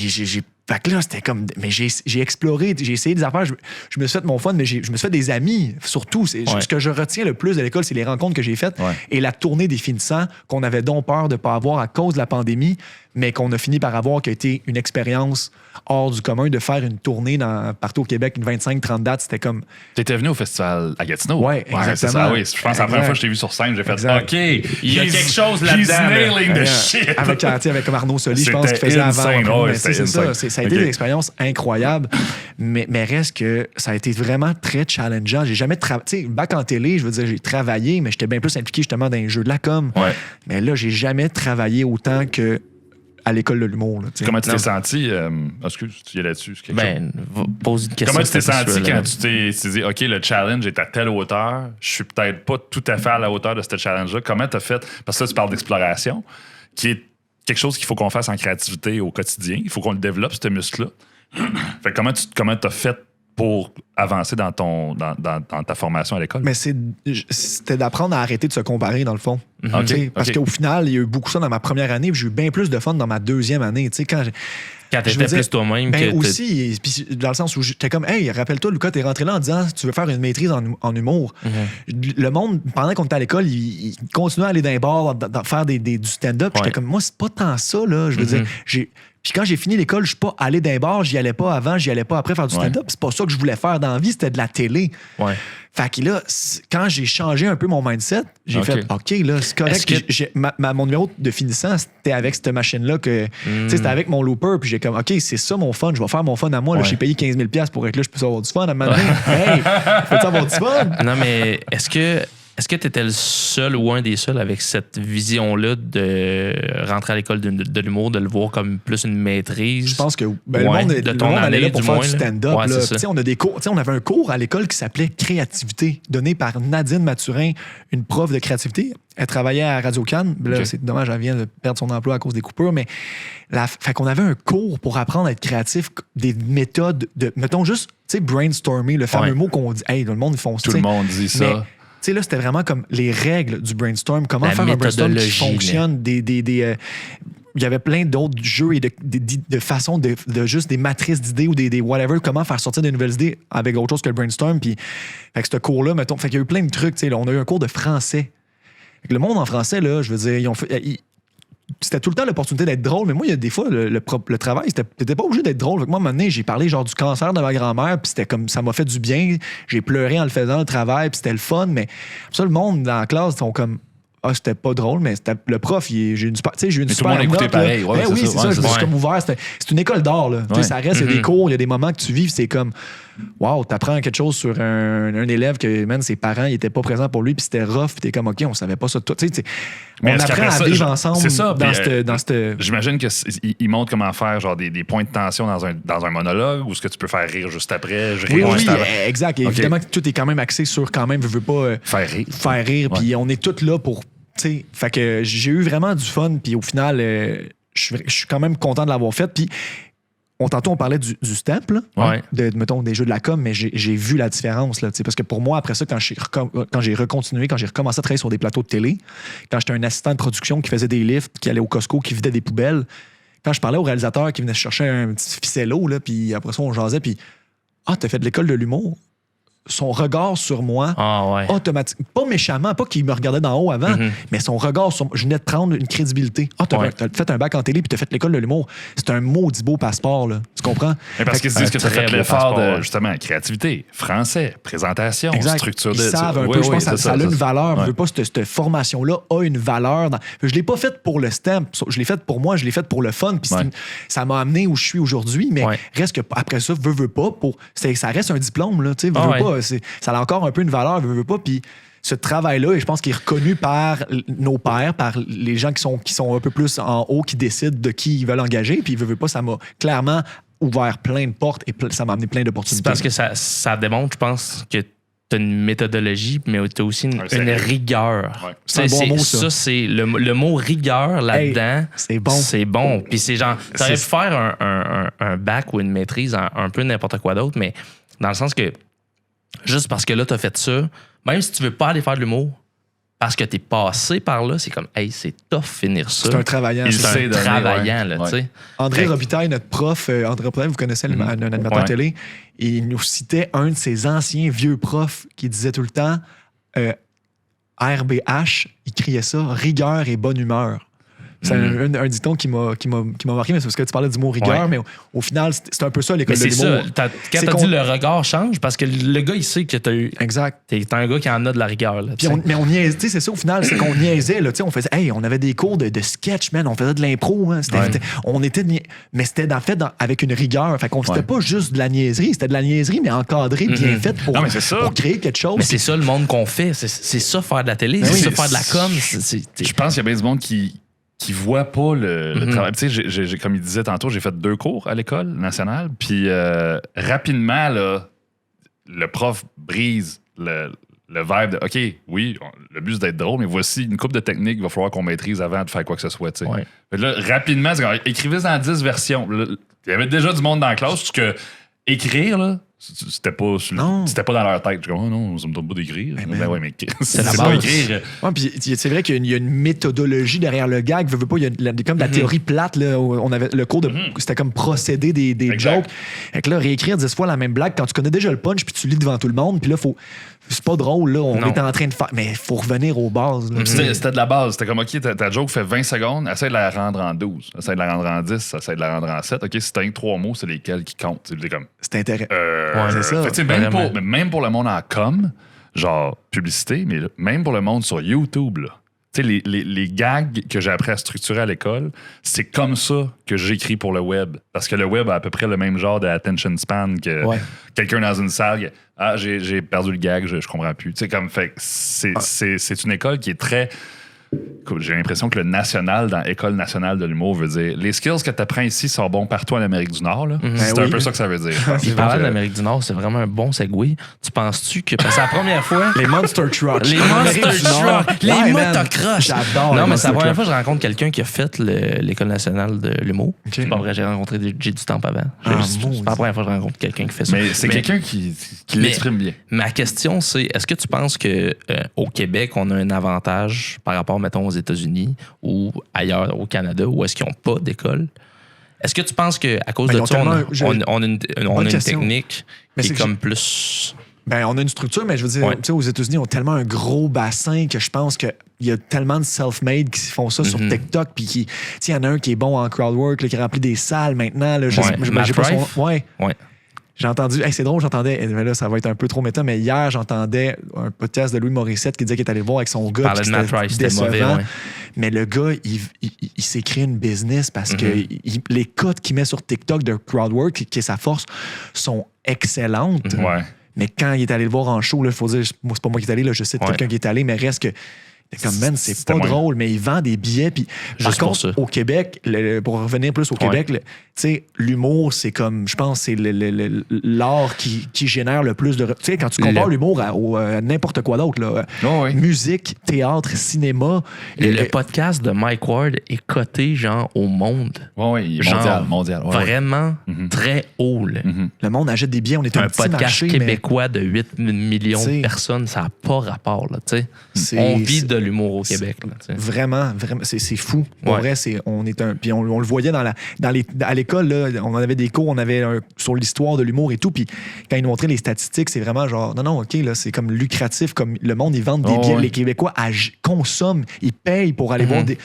fait que là, c'était comme... Mais j'ai exploré, j'ai essayé des affaires. Je me suis fait mon fun, mais je me suis fait des amis, surtout. Ce que je retiens le plus de l'école, c'est les rencontres que j'ai faites et la tournée des finissants qu'on avait donc peur de ne pas avoir à cause de la pandémie, mais qu'on a fini par avoir, qui a été une expérience hors du commun de faire une tournée partout au Québec, une 25-30 dates. C'était comme... T'étais venu au festival à Gatineau. Oui, exactement. C'est ça, oui. Je pense que la première fois que je t'ai vu sur scène, j'ai fait OK, il y a quelque chose là-dedans. He's nailing the shit. Avec comme Arnaud Soli, je pense qu'il faisait avant. C'est ça. Ça a été une expérience incroyable. Mais reste que ça a été vraiment très challengeant. J'ai jamais travaillé. Tu sais, bac en télé, je veux dire, j'ai travaillé, mais j'étais bien plus impliqué justement dans les jeux de la com. Ouais. Mais là, j'ai jamais travaillé autant que à l'école de l'humour. Là, comment tu t'es senti? Excuse, tu y es là-dessus. Pose une question. Comment tu t'es senti quand tu t'es dit, OK, le challenge est à telle hauteur, je suis peut-être pas tout à fait à la hauteur de ce challenge-là. Comment tu as fait? Parce que là, tu parles d'exploration, qui est quelque chose qu'il faut qu'on fasse en créativité au quotidien. Il faut qu'on le développe, ce muscle-là. Fait comment tu as fait pour avancer dans ta formation à l'école? Mais c'était d'apprendre à arrêter de se comparer, dans le fond. Okay. Parce qu'au final, il y a eu beaucoup ça dans ma première année, puis j'ai eu bien plus de fun dans ma 2e année. Quand Quand t'étais plus toi-même. Ben aussi, puis dans le sens où j'étais comme, hey, rappelle-toi, Lucas, t'es rentré là en disant, tu veux faire une maîtrise en humour. Le monde, pendant qu'on était à l'école, il continuait à aller dans les bars, faire du stand-up. J'étais comme, moi, c'est pas tant ça, là. Je veux dire, puis quand j'ai fini l'école, je suis pas allé dans les bars, j'y allais pas avant, j'y allais pas après faire du stand-up. C'est pas ça que je voulais faire dans la vie, c'était de la télé. Fait que là, quand j'ai changé un peu mon mindset, j'ai fait, OK, là, c'est correct. Mon numéro de finissant, c'était avec cette machine-là que, c'était avec mon looper, puis j'ai comme, OK, c'est ça mon fun, je vais faire mon fun à moi. Là, j'ai payé 15 000$ pour être là, je peux avoir du fun à un moment donné. Hey, peux-tu avoir du fun? Non, mais est-ce que tu étais le seul ou un des seuls avec cette vision-là de rentrer à l'école de l'humour, de le voir comme plus une maîtrise? Je pense que le monde allait là pour faire du stand-up. On a des cours. On avait un cours à l'école qui s'appelait Créativité, donné par Nadine Mathurin, une prof de créativité. Elle travaillait à Radio-Can. Là, c'est dommage, elle vient de perdre son emploi à cause des coupures, mais fait qu'on avait un cours pour apprendre à être créatif, des méthodes de, mettons juste, brainstormer, le fameux mot qu'on dit. Hey, le monde, ils font ça. Tout le monde dit ça. Tu sais, là, c'était vraiment comme les règles du brainstorm, comment faire un brainstorm qui fonctionne, il y avait plein d'autres jeux et de façons de juste des matrices d'idées ou des whatever, comment faire sortir des nouvelles idées avec autre chose que le brainstorm. Puis, fait que ce cours-là, mettons, fait qu'il y a eu plein de trucs. Tu sais, on a eu un cours de français. Fait que le monde en français, là, je veux dire, c'était tout le temps l'opportunité d'être drôle, mais moi, il y a des fois, le travail, t'étais pas obligé d'être drôle. Fait que moi, à un moment donné, j'ai parlé genre du cancer de ma grand-mère, puis c'était comme, ça m'a fait du bien. J'ai pleuré en le faisant, le travail, puis c'était le fun, mais ça, le monde dans la classe, ils sont comme, c'était pas drôle, mais le prof, j'ai eu une super note. Tout le monde écoutait pareil. Ouais, oui, c'est ça. Je me suis comme ouvert. C'est une école d'art. Là. Ça reste, il y a des cours, il y a des moments que tu vis, c'est comme, wow, t'apprends quelque chose sur un élève que, man, ses parents, ils étaient pas présents pour lui, puis c'était rough, puis t'es comme, OK, on savait pas ça. On apprend à vivre ensemble dans cette. J'imagine qu'ils montrent comment faire genre des points de tension dans un monologue, ou est-ce que tu peux faire rire juste après? Oui, exact. Okay. Évidemment, tout est quand même axé sur quand même, veux pas faire rire. Puis on est tous là pour. Fait que j'ai eu vraiment du fun, puis au final, je suis quand même content de l'avoir fait. Puis tantôt, on parlait du stamp, là, mettons, des jeux de la com, mais j'ai vu la différence. Là, parce que pour moi, après ça, quand j'ai recommencé à travailler sur des plateaux de télé, quand j'étais un assistant de production qui faisait des lifts, qui allait au Costco, qui vidait des poubelles, quand je parlais au réalisateur qui venait chercher un petit ficello, là, puis après ça, on jasait, puis « Ah, t'as fait de l'école de l'humour? » Son regard sur moi, automatique, pas méchamment, pas qu'il me regardait d'en haut avant, mais son regard sur moi, je venais de prendre une crédibilité. Ah, t'as fait un bac en télé puis t'as fait l'école de l'humour. C'est un maudit beau passeport, là. Tu comprends? Mais parce qu'ils disent que t'as fait l'effort de, justement, créativité, français, présentation, structure de... Ils savent un peu, je pense que ça a une valeur. Je veux pas cette formation-là a une valeur. Je l'ai pas faite pour le stamp, je l'ai faite pour moi, je l'ai faite pour le fun, puis ça m'a amené où je suis aujourd'hui, mais reste que après ça, veux pas, ça reste un diplôme, là, tu sais, veux pas. Ça a encore un peu une valeur, veux pas. Puis ce travail-là, et je pense qu'il est reconnu par nos pairs, par les gens qui sont un peu plus en haut, qui décident de qui ils veulent engager. Puis veux pas, ça m'a clairement ouvert plein de portes et ça m'a amené plein d'opportunités. C'est parce que ça démontre, je pense, que tu as une méthodologie, mais tu as aussi une rigueur. Ouais. C'est un bon mot, ça. C'est le mot rigueur là-dedans. Hey, c'est bon. C'est bon. Puis c'est genre, tu aurais pu faire un bac ou une maîtrise en un peu n'importe quoi d'autre, mais dans le sens que juste parce que là, tu as fait ça, même si tu veux pas aller faire de l'humour, parce que tu es passé par là, c'est comme, hey, c'est tough finir ça. C'est un travaillant. C'est un travaillant, là, tu sais. André Robitaille, notre prof, André Robitaille, vous connaissez un animateur télé, et il nous citait un de ses anciens vieux profs qui disait tout le temps, RBH, il criait ça, rigueur et bonne humeur. C'est un dicton qui m'a marqué, mais c'est parce que tu parlais du mot rigueur, mais au final, c'est un peu ça l'école de l'humour. Quand t'as dit le regard change, parce que le gars, il sait que t'as eu... Exact. T'es un gars qui en a de la rigueur. Là, mais on niaisait, c'est ça au final, c'est qu'on niaisait. Là, on faisait, on avait des cours de sketch, man, on faisait de l'impro. Hein, mais c'était fait avec une rigueur. Fait qu'on c'était pas juste de la niaiserie, c'était de la niaiserie, mais encadrée, bien faite pour créer quelque chose. Mais c'est ça le monde qu'on fait. C'est ça faire de la télé, c'est ça faire de la com. Je pense qu'il y a bien du monde qui voit pas le travail. Tu sais, comme il disait tantôt, j'ai fait 2 cours à l'école nationale, puis rapidement, là, le prof brise le vibe de « OK, oui, le but c'est d'être drôle, mais voici une couple de techniques qu'il va falloir qu'on maîtrise avant de faire quoi que ce soit. » Là, rapidement, c'est comme, écrivez en 10 versions. Là, il y avait déjà du monde dans la classe, parce que écrire, là, C'était pas dans leur tête. Je dis, oh non, ça me donne pas d'écrire. Ben ouais, mais c'est la base. Écrire. Ouais, puis c'est vrai qu'il y a une méthodologie derrière le gag. Veux pas, il y a comme la théorie plate. Là, où on avait le cours de. C'était comme procéder des jokes. Fait que là, réécrire 10 fois la même blague quand tu connais déjà le punch puis tu lis devant tout le monde. Puis là, c'est pas drôle, là. On est en train de faire. Mais il faut revenir aux bases. Là. C'était de la base. C'était comme, OK, ta joke fait 20 secondes, essaie de la rendre en 12, essaie de la rendre en 10, essaie de la rendre en 7. OK, si t'as 3 mots, c'est lesquels qui comptent. C'est comme. C'est intéressant. C'est ça. Fait, même pour le monde en com, genre publicité, mais même pour le monde sur YouTube, là. Tu sais, les gags que j'ai appris à structurer à l'école, c'est comme ça que j'écris pour le web. Parce que le web a à peu près le même genre d'attention span que quelqu'un dans une salle. J'ai perdu le gag, je comprends plus. Tu sais, comme, fait c'est une école qui est très... J'ai l'impression que le national dans École nationale de l'humour veut dire les skills que tu apprends ici sont bons partout en Amérique du Nord. Là. C'est un peu ça que ça veut dire. Parlant de l'Amérique du Nord, c'est vraiment un bon segue. Tu penses-tu que c'est la première fois. Les Monster Trucks. Les Monster Trucks. Les motocross. J'adore. Non, mais c'est la première fois que je rencontre quelqu'un qui a fait l'École nationale de l'humour. Okay. C'est pas vrai, j'ai rencontré J'ai du temps avant. C'est pas la première fois que je rencontre quelqu'un qui fait ça. Mais c'est quelqu'un qui l'exprime bien. Ma question, c'est est-ce que tu penses qu'au Québec, on a un avantage par rapport, mettons, aux États-Unis ou ailleurs au Canada où est-ce qu'ils n'ont pas d'école? Est-ce que tu penses qu'à cause de ça, on a une technique qui est comme plus... Ben, on a une structure, mais je veux dire, tu sais, aux États-Unis, ils ont tellement un gros bassin que je pense qu'il y a tellement de self-made qui font ça sur TikTok. Puis il y en a un qui est bon en crowdwork, là, qui remplit des salles maintenant. Là, j'ai pas son... Ouais. J'ai entendu, c'est drôle, j'entendais, mais là, ça va être un peu trop méta, mais hier, j'entendais un podcast de Louis Morissette qui disait qu'il est allé voir avec son gars. Parlait de Matt Rife, c'était mauvais. Mais le gars, il s'est créé une business parce que les codes qu'il met sur TikTok de crowdwork, qui est sa force, sont excellentes. Mais quand il est allé le voir en show, il faut dire, c'est pas moi qui est allé, là, je cite quelqu'un qui est allé, mais reste que. Comme, man, c'est pas drôle, mais il vend des billets. Puis, par contre, au Québec, pour revenir plus au Québec, tu sais, l'humour, c'est comme, je pense, c'est l'art qui génère le plus de. Tu sais, quand tu compares l'humour à n'importe quoi d'autre, là, musique, théâtre, cinéma. Le podcast de Mike Ward est coté, genre, au monde. Oui, mondial. Vraiment très haut. Là. Le monde achète des billets, on est un petit podcast marché, québécois de 8 millions de personnes, ça n'a pas rapport. Là, on vit de l'humour au Québec. Là, vraiment, c'est fou. Pour vrai, on est un. Puis on le voyait à l'école, là, on en avait des cours, on avait sur l'histoire de l'humour et tout. Puis quand ils nous montraient les statistiques, c'est vraiment genre, non, OK, là, c'est comme lucratif, comme le monde, ils vendent des billets. Les Québécois consomment, ils payent pour aller voir des.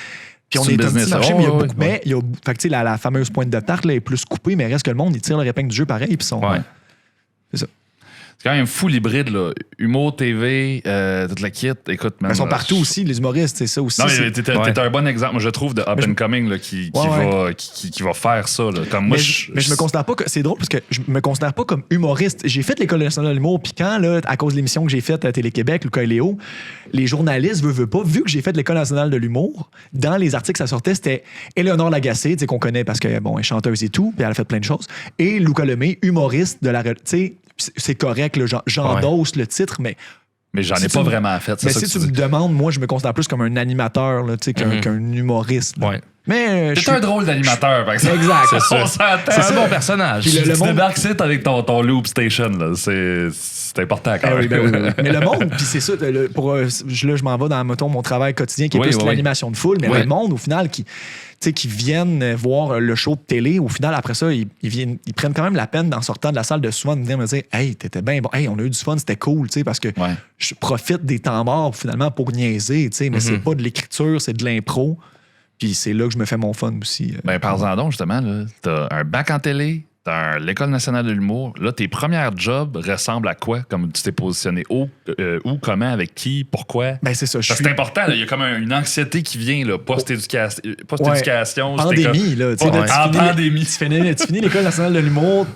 Puis on est un petit marché, mais il y a beaucoup. Mais il y a. Fait que, tu sais, la fameuse pointe de tarte là, est plus coupée, mais reste que le monde, ils tirent leur épingle du jeu pareil. Puis c'est ça. C'est quand même fou l'hybride, là. Humour, TV, toute la kit. Écoute, ils sont partout aussi, les humoristes, c'est ça aussi. Non, mais t'es un bon exemple, moi, je trouve, de up and coming là, qui va faire ça. Là. Comme moi, mais je me considère pas. C'est drôle parce que je me considère pas comme humoriste. J'ai fait l'École nationale de l'humour, puis quand, là, à cause de l'émission que j'ai faite à Télé-Québec, Lucas et Léo, les journalistes veulent pas, vu que j'ai fait l'École nationale de l'humour, dans les articles que ça sortait, c'était Éléonore Lagacé, qu'on connaît parce que, bon, elle est chanteuse et tout, puis elle a fait plein de choses, et Luca Lemay, humoriste de la. Tu sais, c'est correct, j'endosse le titre, mais j'en ai pas vraiment fait. Mais si tu me demandes, moi, je me considère plus comme un animateur qu'un humoriste. Mais t'es un drôle d'animateur, par exemple. Exact. C'est un bon personnage. Tu débarques ici avec ton loop station. Là. C'est important quand même. Oui. Mais le monde, puis c'est ça, là, je m'en vais dans mon travail quotidien qui est plus l'animation de foule, mais le monde, au final, qui viennent voir le show de télé, au final, après ça, ils prennent quand même la peine, en sortant de la salle, de souvent de venir me dire « Hey, t'étais bien bon. Hey, on a eu du fun, c'était cool. » Parce que je profite des temps morts, finalement, pour niaiser. Mais c'est pas de l'écriture, c'est de l'impro. Puis c'est là que je me fais mon fun aussi. Ben, parlons donc, justement. Là, t'as un bac en télé, t'as l'École nationale de l'humour. Là, tes premières jobs ressemblent à quoi? Comme tu t'es positionné où, comment, avec qui, pourquoi? Ben, c'est ça. C'est important. Il y a comme une anxiété qui vient, là, post-éducation. Pandémie, là. En pandémie. Tu finis l'École nationale de l'humour.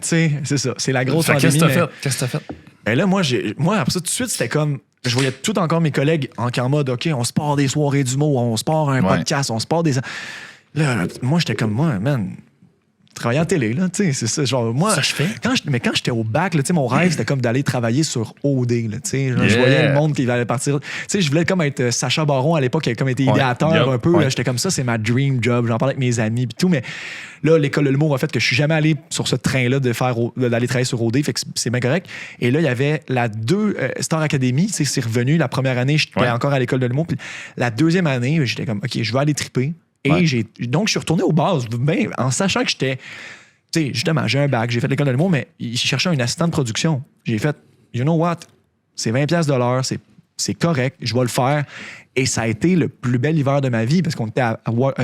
C'est ça. C'est la grosse pandémie. Qu'est-ce que t'as fait? Ben là, moi, après ça, tout de suite, c'était comme... Je voyais tout encore mes collègues en mode, OK, on se part des soirées d'humour, on se part un podcast, on se part des... Là, moi, j'étais comme, man, travailler en télé, là, tu sais, c'est ça. Genre, moi, Ça, je fais. quand j'étais au bac, là, tu sais, mon rêve, c'était comme d'aller travailler sur OD, là, tu sais. Je voyais le monde qui allait partir. Tu sais, je voulais comme être Sacha Baron à l'époque, qui avait comme été idéateur un peu. Là, j'étais comme ça, c'est ma dream job. J'en parlais avec mes amis, puis tout, mais là, l'école de l'humour a fait que je suis jamais allé sur ce train-là d'aller travailler sur OD, fait que c'est bien correct. Et là, il y avait la Star Academy, tu sais, c'est revenu. La première année, j'étais encore à l'école de l'humour, puis la deuxième année, j'étais comme, OK, je vais aller triper. Et donc, je suis retourné aux bases, ben, en sachant que j'étais. Tu sais, justement, j'ai un bac, j'ai fait l'école de l'humour, mais j'ai cherché un assistant de production. J'ai fait, you know what? C'est 20$ de l'heure, c'est correct, je vais le faire. Et ça a été le plus bel hiver de ma vie parce qu'on était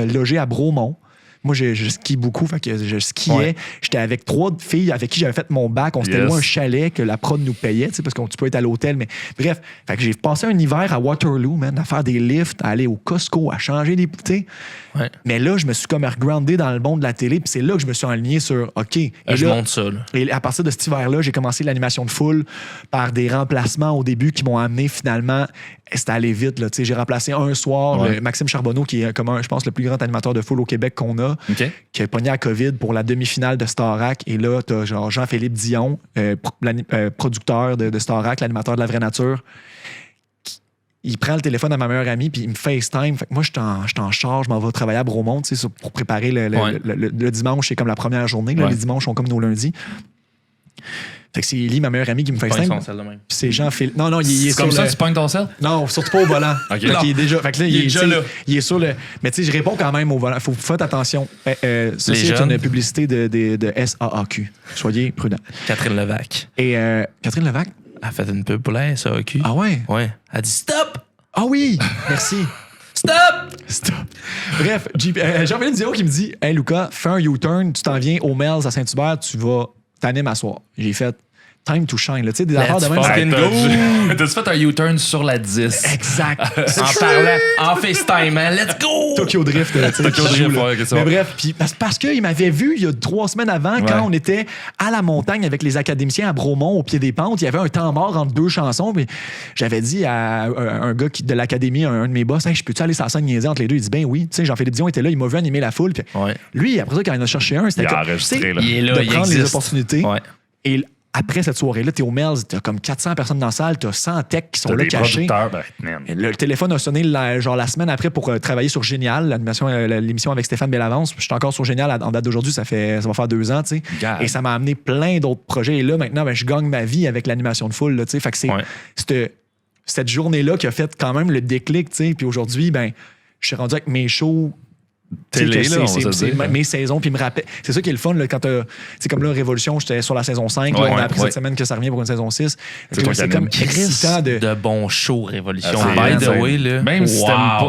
logé à Bromont. Moi, je skie beaucoup, fait que je skiais. Ouais. J'étais avec 3 filles avec qui j'avais fait mon bac. On s'était loué un chalet que la prod nous payait, parce que tu peux être à l'hôtel. Mais bref, fait que j'ai passé un hiver à Waterloo, man, à faire des lifts, à aller au Costco, à changer des poutées. Ouais. Mais là, je me suis comme regroundé dans le monde de la télé, puis c'est là que je me suis aligné sur OK. Je monte ça. Là. Et à partir de cet hiver-là, j'ai commencé l'animation de foule par des remplacements au début qui m'ont amené finalement. C'était allé vite. Là, j'ai remplacé un soir Maxime Charbonneau, qui est comme je pense, le plus grand animateur de foule au Québec qu'on a, qui a pogné à COVID pour la demi-finale de Starac. Et là, tu as genre Jean-Philippe Dion, producteur de Starac, l'animateur de La Vraie Nature. Il prend le téléphone à ma meilleure amie, puis il me FaceTime. Fait que moi, je suis en charge, je m'en vais travailler à Bromont pour préparer le dimanche. C'est comme la première journée. Là, les dimanches sont comme nos lundis. Fait que c'est Ellie, ma meilleure amie, qui me FaceTime. C'est Jean-Philippe. Non, il est comme sur ça, tu pognes ton sel? Non, surtout pas au volant. OK. Il est déjà. Fait que là, il est déjà là. Il est sur le. Mais tu sais, je réponds quand même au volant. Faut faire attention. Ça, c'est une publicité de SAAQ. Soyez prudents. Catherine Levac. Et Catherine Levac? Elle a fait une pub pour la SAAQ. Ah ouais? Ouais. Elle a dit stop! Ah oui! Merci. Stop! Bref, Jean-Philippe Dion qui me dit Hey Lucas, fais un U-turn, tu t'en viens aux Melz à Saint-Hubert, tu vas t'animer à soir. J'ai fait Time to shine. Tu sais, des affaires de même. T'as fait un U-turn sur la 10. Exact. En parlant, en FaceTime, hein? Let's go! Tokyo Drift. Tokyo Drift, mais bref, puis parce qu'il m'avait vu il y a 3 semaines avant, quand on était à la montagne avec les académiciens à Bromont, au pied des pentes, il y avait un temps mort entre 2 chansons. Puis j'avais dit à un gars de l'académie, un de mes boss, hey, je peux-tu aller sur la scène niaiser entre les deux? Il dit, ben oui. Tu sais, Jean-Philippe Dion était là, il m'a vu animer la foule. Puis lui, après ça, quand il en a cherché un, c'était comme, il est là, de prendre les opportunités. Ouais. Et après cette soirée-là, t'es au Melz, t'as comme 400 personnes dans la salle, t'as 100 techs qui sont là cachés. Le téléphone a sonné la semaine après pour travailler sur Génial, l'émission avec Stéphane Bellavance. Je suis encore sur Génial en date d'aujourd'hui, ça va faire 2 ans, tu sais. Et ça m'a amené plein d'autres projets. Et là, maintenant, je gagne ma vie avec l'animation de foule, tu sais. Fait que c'est cette journée-là qui a fait quand même le déclic, tu sais. Puis aujourd'hui, je suis rendu avec mes shows télé, là, c'est mes saisons, puis me rappelle. C'est ça qui est le fun, là, quand c'est comme là, Révolution, j'étais sur la saison 5, là, on a appris cette semaine que ça revient pour une saison 6. C'est comme excitant de bons shows, Révolution. By the way, là. Même si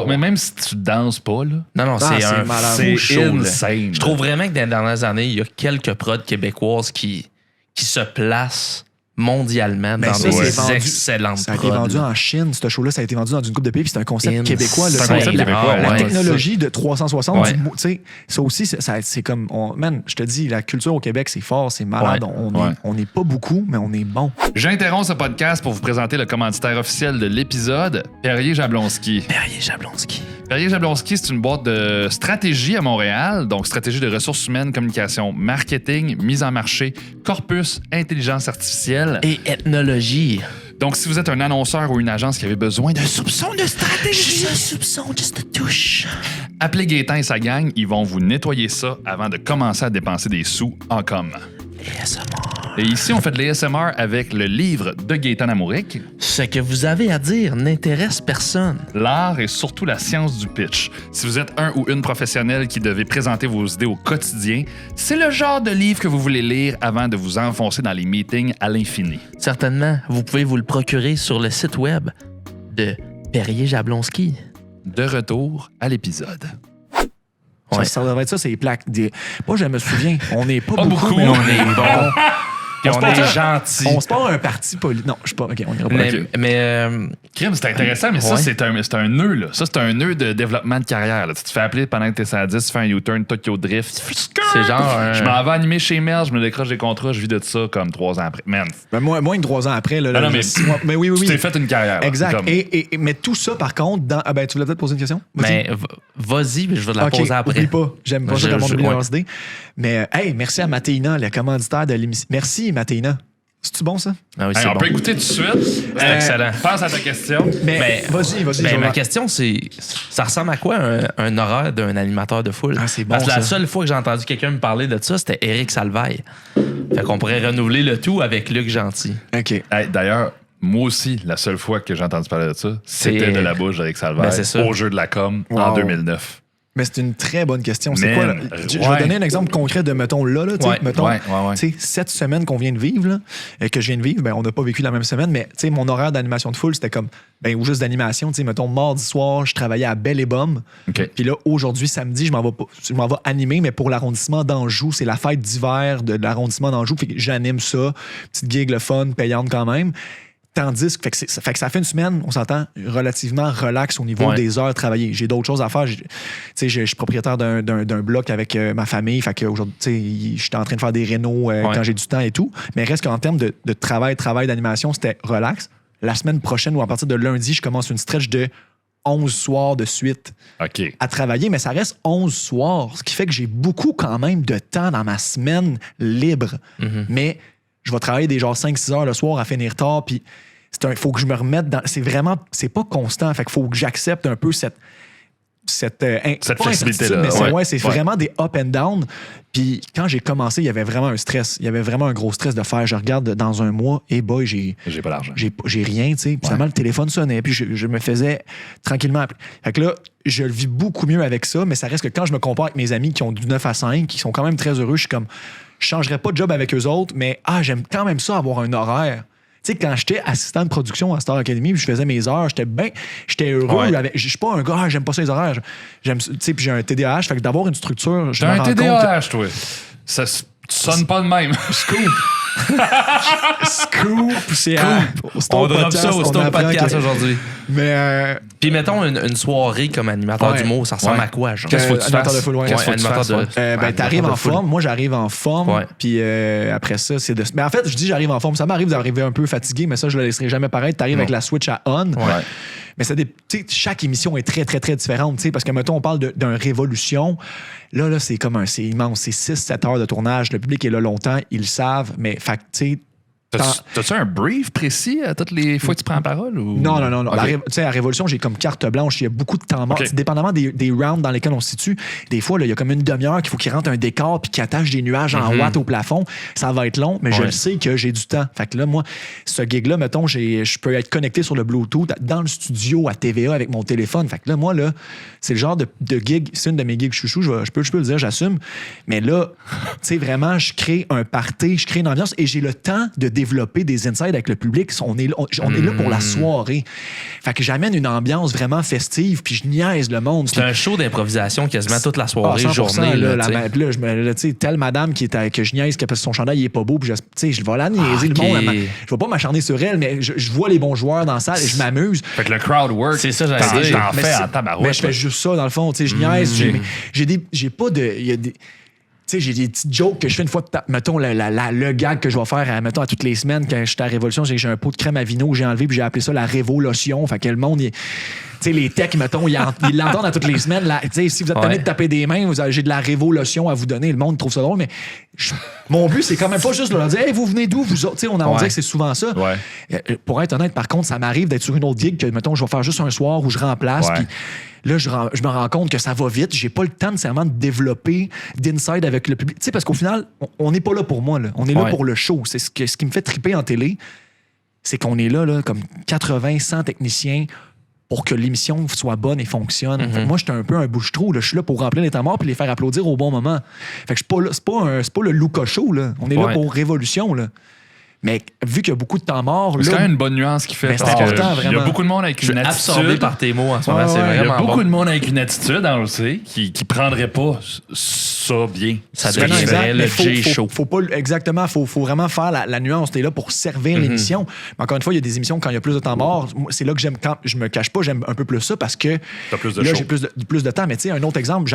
même si tu danses pas, là. Non, c'est un fou show, insane. Je trouve vraiment que dans les dernières années, il y a quelques prods québécoises qui se placent mondialement dans des excellentes ça a été vendu en Chine, ce show-là, ça a été vendu dans une couple de pays, puis c'est un concept québécois. C'est un concept québécois. La technologie de 360, tu sais, ça aussi, c'est comme, je te dis, la culture au Québec, c'est fort, c'est malade. On n'est pas beaucoup, mais on est bon. J'interromps ce podcast pour vous présenter le commanditaire officiel de l'épisode, Perrier Jablonski. Perrier Jablonski, c'est une boîte de stratégie à Montréal, donc stratégie de ressources humaines, communication, marketing, mise en marché, corpus, intelligence artificielle et ethnologie. Donc, si vous êtes un annonceur ou une agence qui avait besoin d'un soupçon de stratégie, juste une touche, appelez Gaétan et sa gang, ils vont vous nettoyer ça avant de commencer à dépenser des sous en com. ASMR. Et ici, on fait de l'ASMR avec le livre de Gaétan Amouric. Ce que vous avez à dire n'intéresse personne. L'art et surtout la science du pitch. Si vous êtes un ou une professionnelle qui devait présenter vos idées au quotidien, c'est le genre de livre que vous voulez lire avant de vous enfoncer dans les meetings à l'infini. Certainement, vous pouvez vous le procurer sur le site web de Perrier Jablonski. De retour à l'épisode. Ça devrait être ça, c'est les plaques. Moi, je me souviens, on n'est pas beaucoup, mais on est bon. Puis on est gentil. On se part un parti politique. Non, je suis pas. OK, on ira pas. Mais Crime, c'est intéressant, mais ça, c'est un nœud, là. Ça, c'est un nœud de développement de carrière, là. Tu te fais appeler pendant que t'es à 10, tu fais un U-turn, Tokyo Drift. C'est genre. Je m'en vais animer chez Mel, je me décroche des contrats, je vis de ça comme 3 ans après. Man. Ben, moins de 3 ans après. Là, non, mais 6 mois. Mais oui. Tu t'es fait une carrière. Là. Exact. Comme... Mais tout ça, par contre, tu voulais peut-être poser une question? Mais vas-y, mais je vais te la poser après. Oublie pas. J'aime pas ça quand on oublie leurs idées. Mais hey, merci à Mathéina, le commanditaire de l'émission. Merci, Mathéina. C'est-tu bon, ça? Ah oui, c'est on bon. peut écouter tout de suite. C'est excellent. Pense à ta question. Mais vas-y. Ma question, c'est ça ressemble à quoi un horaire d'un animateur de foule? Ah, c'est bon, Parce que la ça. seule fois que j'ai entendu quelqu'un me parler de ça, c'était Éric Salvaille. Fait qu'on pourrait renouveler le tout avec Luc Gentil. OK. Hey, d'ailleurs, moi aussi, la seule fois que j'ai entendu parler de ça, c'était de la bouche d'Éric Salvaire au jeu de la com en 2009. Mais c'est une très bonne question. C'est quoi, là? Je vais donner un exemple concret de, mettons, cette semaine qu'on vient de vivre, là, que je viens de vivre, ben, on n'a pas vécu la même semaine, mais mon horaire d'animation de foule, c'était comme, ou juste d'animation, mettons, mardi soir, je travaillais à Belle et Bomme. Okay. Puis là, aujourd'hui, samedi, je m'en vais animer, mais pour l'arrondissement d'Anjou, c'est la fête d'hiver de l'arrondissement d'Anjou, puis j'anime ça, petite gig, le fun, payante quand même. Tandis que ça fait une semaine, on s'entend, relativement relax au niveau des heures travaillées. J'ai d'autres choses à faire. Je suis propriétaire d'un bloc avec ma famille. Fait que aujourd'hui, j'étais en train de faire des rénos quand j'ai du temps et tout. Mais reste qu'en termes de travail d'animation, c'était relax. La semaine prochaine ou à partir de lundi, je commence une stretch de 11 soirs de suite à travailler. Mais ça reste 11 soirs, ce qui fait que j'ai beaucoup quand même de temps dans ma semaine libre. Mm-hmm. Mais je vais travailler des genre 5-6 heures le soir à finir tard, puis faut que je me remette dans... C'est pas constant, fait qu'il faut que j'accepte un peu cette flexibilité-là. Mais c'est vraiment des up and down. Puis quand j'ai commencé, il y avait vraiment un stress. Il y avait vraiment un gros stress de faire. Je regarde dans un mois, et boy, j'ai pas d'argent. J'ai rien, tu sais. Puis finalement, le téléphone sonnait, puis je me faisais tranquillement appeler. Fait que là, je le vis beaucoup mieux avec ça, mais ça reste que quand je me compare avec mes amis qui ont du 9 à 5, qui sont quand même très heureux, je suis comme... Je changerais pas de job avec eux autres, mais j'aime quand même ça avoir un horaire. Tu sais, quand j'étais assistant de production à Star Academy, puis je faisais mes heures, j'étais heureux. Je suis pas un gars, j'aime pas ça les horaires. Tu sais, puis j'ai un TDAH, fait que d'avoir une structure, je me rends compte... T'as un TDAH, toi. Ça sonne pas de même. Scoop, c'est on drop ça au Stone Podcast aujourd'hui. Mais puis mettons une soirée comme animateur d'humour, ça ressemble à quoi, genre? Qu'est-ce que tu fasses? Animateur de foule. T'arrives en forme. Moi, j'arrive en forme. Puis après ça, c'est de... Mais en fait, je dis j'arrive en forme. Ça m'arrive d'arriver un peu fatigué, mais ça, je le laisserai jamais paraître. T'arrives avec la switch à on. Mais chaque émission est très, très, très différente. Parce que, mettons, on parle d'un Révolution. Là, c'est immense. C'est 6-7 heures de tournage. Le public est là longtemps. Ils le savent. Mais, fait tu sais, T'as-tu un brief précis à toutes les fois que tu prends la parole? Ou... Non. Okay. À Révolution, j'ai comme carte blanche. Il y a beaucoup de temps mort. Okay. Dépendamment des rounds dans lesquels on se situe, des fois, il y a comme une demi-heure qu'il faut qu'il rentre un décor puis qu'il attache des nuages en watts au plafond. Ça va être long, mais je le sais que j'ai du temps. Fait que là, moi, ce gig-là, mettons, je peux être connecté sur le Bluetooth dans le studio à TVA avec mon téléphone. Fait que là, moi, c'est le genre de gig, c'est une de mes gigs chouchou, je peux le dire, j'assume. Mais là, tu sais, vraiment, je crée un party, je crée une ambiance et j'ai le temps de développer des insights avec le public. On est là pour la soirée. Fait que j'amène une ambiance vraiment festive, puis je niaise le monde. C'est un show d'improvisation quasiment toute la soirée, journée. Tu sais, telle madame que je niaise, que son chandail il est pas beau, puis je vais la niaiser le monde. Je vais pas m'acharner sur elle, mais je vois les bons joueurs dans la salle et je m'amuse. Fait que le crowd work, c'est ça, j'allais dire. T'en fais en tabarouette. Mais je fais juste ça, dans le fond. Je niaise. J'ai pas de... Tu sais, j'ai des petites jokes que je fais une fois, mettons, le gag que je vais faire, mettons, à toutes les semaines quand j'étais à Révolution, j'ai un pot de crème à vino que j'ai enlevé puis j'ai appelé ça la Révolution. Fait que le monde, tu sais, les techs, mettons, ils l'entendent à toutes les semaines. Tu sais, si vous êtes tanné de taper des mains, j'ai de la Révolution à vous donner. Le monde trouve ça drôle, mais mon but, c'est quand même pas juste de leur dire, hey, vous venez d'où, vous autres? Tu sais, on dirait que c'est souvent ça. Pour être honnête, par contre, ça m'arrive d'être sur une autre gig que, mettons, je vais faire juste un soir où je remplace. Puis là, je me rends compte que ça va vite. J'ai pas le temps nécessairement de développer d'inside avec le public. Tu sais, parce qu'au final, on n'est pas là pour moi. Là. On est là pour le show. C'est ce qui me fait triper en télé, c'est qu'on est là comme 80, 100 techniciens pour que l'émission soit bonne et fonctionne. Fait que moi, j'étais un peu un bouche-trou. Je suis là pour remplir les temps morts puis les faire applaudir au bon moment. Fait que c'est pas le Luca Show. Là. On est là pour Révolution. Là. Mais vu qu'il y a beaucoup de temps mort, c'est là, quand même une bonne nuance qu'il fait. Mais c'est parce que important, il y vraiment. a beaucoup de monde avec Je suis une absorbé attitude. par tes mots en ce moment. C'est Il y vraiment a beaucoup bon. de monde avec une attitude, on le sait, qui prendrait pas ça bien. Ça non, devient exact, le mais J-Show. faut pas, exactement, faut vraiment faire la nuance. T'es là pour servir l'émission. Mais encore une fois, il y a des émissions quand il y a plus de temps mort. C'est là que j'aime, quand je me cache pas, j'aime un peu plus ça parce que T'as plus de là, show. j'ai plus de temps. Mais tu sais, un autre exemple,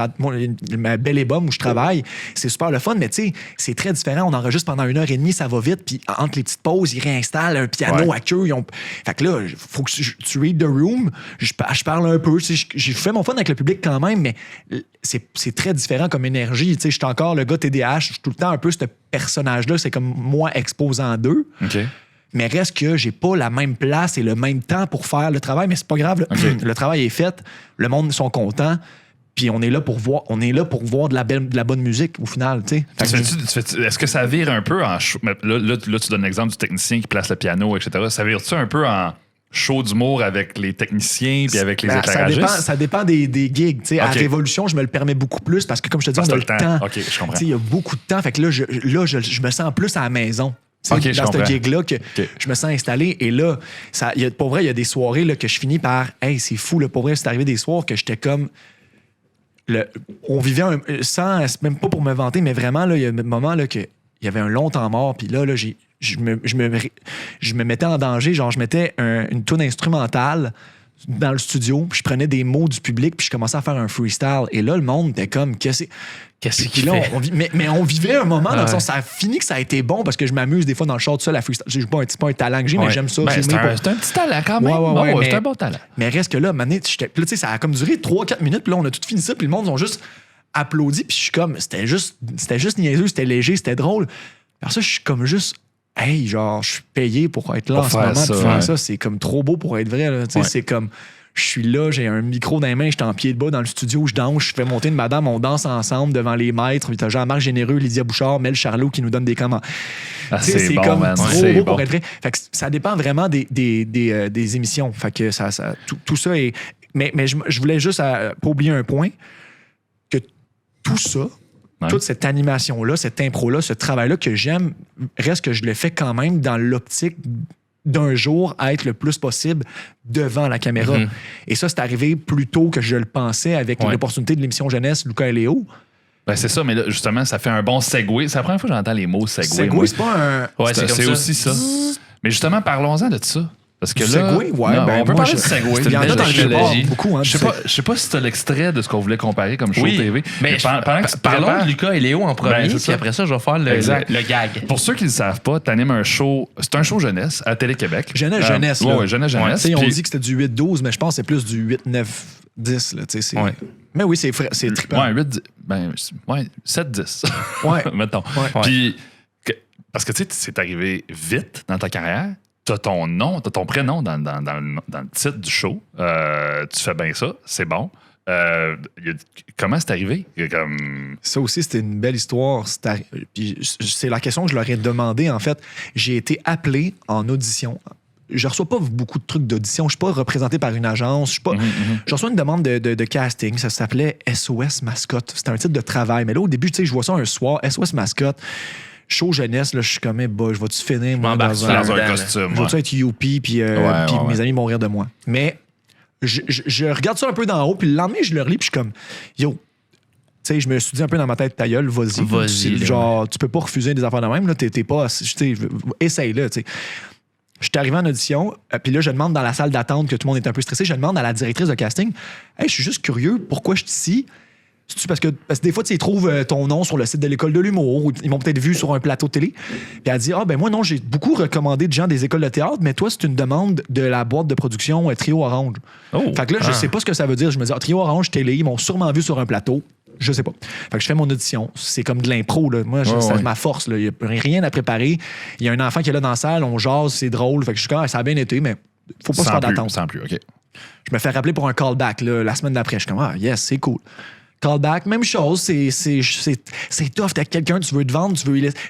ma Belle et Bomme où je travaille, c'est super le fun, mais tu sais, c'est très différent. On enregistre pendant 1h30, ça va vite, puis entre les petites pauses, ils réinstallent un piano à queue. Fait que là, faut que tu read the room. Je parle un peu. J'ai fait mon fun avec le public quand même, mais c'est très différent comme énergie. Tu sais, je suis encore le gars TDAH, je suis tout le temps un peu ce personnage-là. C'est comme moi exposant deux. OK. Mais reste que j'ai pas la même place et le même temps pour faire le travail, mais c'est pas grave. Le travail est fait, le monde sont contents, puis on est là pour voir de la bonne musique au final, tu sais. Est-ce que ça vire un peu en show? Là, tu donnes l'exemple du technicien qui place le piano, etc. Ça vire-tu un peu en show d'humour avec les techniciens puis avec les éclairagistes? Ça dépend des gigs. Tu sais, à Révolution, je me le permets beaucoup plus parce que, comme je te dis, on a le temps. OK, je comprends. Tu sais, il y a beaucoup de temps. Fait que là, je me sens plus à la maison. Okay, dans ce gig-là, que je me sens installé. Et là, pour vrai, il y a des soirées là, que je finis par « Hey, c'est fou, là, pour vrai, c'est arrivé des soirs que j'étais comme... » on vivait c'est même pas pour me vanter, mais vraiment, là, il y a un moment là, qu'il y avait un long temps mort, puis là je me mettais en danger. Genre, je mettais une toune instrumentale dans le studio, puis je prenais des mots du public, puis je commençais à faire un freestyle. Et là, le monde était comme... Qu'est-ce qu'il fait? Mais on vivait un moment dans le sens, ça a fini que ça a été bon parce que je m'amuse des fois dans le char tout seul à freestyle. C'est pas un talent que j'ai, mais j'aime ça. C'est un petit talent quand même. C'est un bon talent. Mais reste que là, tu sais, ça a comme duré 3-4 minutes, puis là, on a tout fini ça, puis le monde ont juste applaudi, puis je suis comme, c'était juste niaiseux, c'était léger, c'était drôle. Alors ça, je suis comme juste... Hey, genre, je suis payé pour être là en ce moment. Ça, faire ça, c'est comme trop beau pour être vrai. Là. C'est comme, je suis là, j'ai un micro dans les mains, je suis en pied de bas dans le studio, je danse, je fais monter une madame, on danse ensemble devant les maîtres. Puis t'as Jean-Marc Généreux, Lydia Bouchard, Mel Charlot qui nous donnent des commentaires. C'est bon, comme trop beau pour être vrai. Fait que ça dépend vraiment des émissions. Fait que tout ça est... Mais je voulais juste, pas oublier un point, que tout ça... Ouais. Toute cette animation-là, cette impro-là, ce travail-là que j'aime, reste que je le fais quand même dans l'optique d'un jour à être le plus possible devant la caméra. Mm-hmm. Et ça, c'est arrivé plus tôt que je le pensais avec l'opportunité de l'émission Jeunesse, Lucas et Léo. Ben c'est ça, mais là, justement, ça fait un bon segue. C'est la première fois que j'entends les mots segue. Segue, c'est pas un... Ouais, c'est aussi ça. Mais justement, parlons-en de ça. Parce que là, on peut parler de Segway. Il y en a dans le support beaucoup. Hein, je sais pas si tu as l'extrait de ce qu'on voulait comparer comme show TV. Mais parlons de Lucas et Léo en premier, puis après ça, je vais faire le gag. Pour ceux qui ne le savent pas, tu animes un show. C'est un show jeunesse à Télé-Québec. Jeunesse. Oui, jeunesse. On dit que c'était du 8-12, mais je pense que c'est plus du 8-9-10. Mais oui, c'est trippant. Ouais, 7-10. Ouais. Mettons. Puis, parce que tu sais, c'est arrivé vite dans ta carrière. T'as ton nom, t'as ton prénom dans le titre du show. Tu fais bien ça, c'est bon. Comment c'est arrivé? Ça aussi, c'était une belle histoire. Puis c'est la question que je leur ai demandé, en fait. J'ai été appelé en audition. Je reçois pas beaucoup de trucs d'audition. Je suis pas représenté par une agence. Je reçois une demande de casting. Ça s'appelait SOS Mascotte. C'était un titre de travail. Mais là, au début, tu sais, je vois ça un soir. SOS Mascotte. Show jeunesse, là, je suis comme, je vais-tu finir moi, dans un costume? Je vais-tu être youpi, puis mes amis vont rire de moi. Mais je regarde ça un peu d'en haut, puis le lendemain, je le relis, puis je suis comme, yo, tu sais, je me suis dit un peu dans ma tête, ta gueule, vas-y. Genre, tu peux pas refuser des affaires de même, là, t'es pas, essaye-le, tu sais. Je suis arrivé en audition, puis là, je demande dans la salle d'attente que tout le monde est un peu stressé, je demande à la directrice de casting, hey, je suis juste curieux, pourquoi je suis ici? C'est-tu parce que des fois, tu trouves ton nom sur le site de l'École de l'humour ou ils m'ont peut-être vu sur un plateau de télé. Puis elle dit, moi non, j'ai beaucoup recommandé de gens des écoles de théâtre, mais toi, c'est une demande de la boîte de production Trio Orange. Fait que là, je sais pas ce que ça veut dire. Je me dis, Trio Orange, télé, ils m'ont sûrement vu sur un plateau. Je sais pas. Fait que je fais mon audition. C'est comme de l'impro, là. Moi, c'est ma force, là. Il y a rien à préparer. Il y a un enfant qui est là dans la salle, on jase, c'est drôle. Fait que je suis comme, ça a bien été, mais faut pas se faire d'attente. Sans plus, OK. Je me fais rappeler pour un callback, là, la semaine d'après. Je suis comme, yes, c'est cool. Callback, même chose, c'est tough. T'as quelqu'un, tu veux te vendre,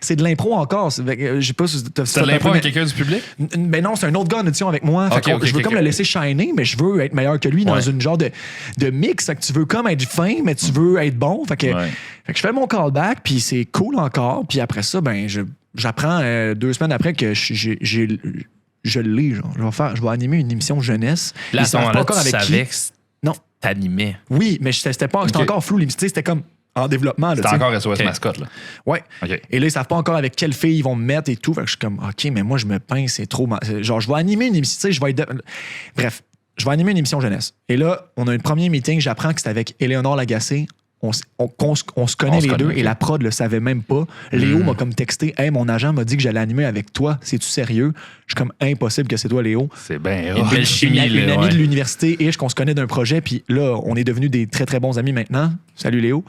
c'est de l'impro encore. C'est de l'impro avec quelqu'un du public? Ben non, c'est un autre gars en audition avec moi. Je veux comme le laisser shiner, mais je veux être meilleur que lui dans une genre de mix. Fait que tu veux comme être fin, mais tu veux être bon. Fait que je fais mon callback, puis c'est cool encore. Puis après ça, ben j'apprends 2 semaines après que je l'ai, genre. Je vais animer une émission jeunesse. Là, à ce moment-là, tu avec savais qui. que Non. t'animais. Oui, mais c'était encore flou. C'était comme en développement. C'était encore SOS Mascotte, là. Ouais. OK. Et là, ils savent pas encore avec quelle fille ils vont me mettre et tout. Fait que je suis comme, OK, mais moi, je me peins, c'est trop. Genre, je vais animer une émission, tu sais, je vais être. Bref, je vais animer une émission jeunesse. Et là, on a un premier meeting, j'apprends que c'était avec Éléonore Lagacé. On se connaît les deux et la prod le savait même pas. Léo m'a comme texté, hey, mon agent m'a dit que j'allais animer avec toi. C'est-tu sérieux? Je suis comme, impossible que c'est toi, Léo. C'est bien Une belle chimie, Une amie de l'université et qu'on se connaît d'un projet. Puis là, on est devenus des très, très bons amis maintenant. Salut, Léo.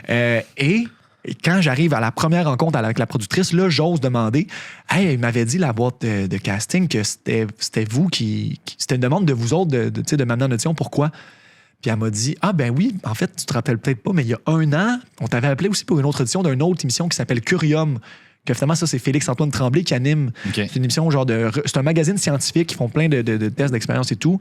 Et quand j'arrive à la première rencontre avec la productrice, là, j'ose demander, hey, il m'avait dit la boîte de casting que c'était vous qui c'était une demande de vous autres de m'amener en audition. Pourquoi? Puis elle m'a dit, ah ben oui, en fait, tu te rappelles peut-être pas, mais il y a 1 an, on t'avait appelé aussi pour une autre édition d'une autre émission qui s'appelle Curium. Que finalement, ça, c'est Félix-Antoine Tremblay qui anime. Okay. C'est une émission genre c'est un magazine scientifique, ils font plein de tests d'expérience et tout.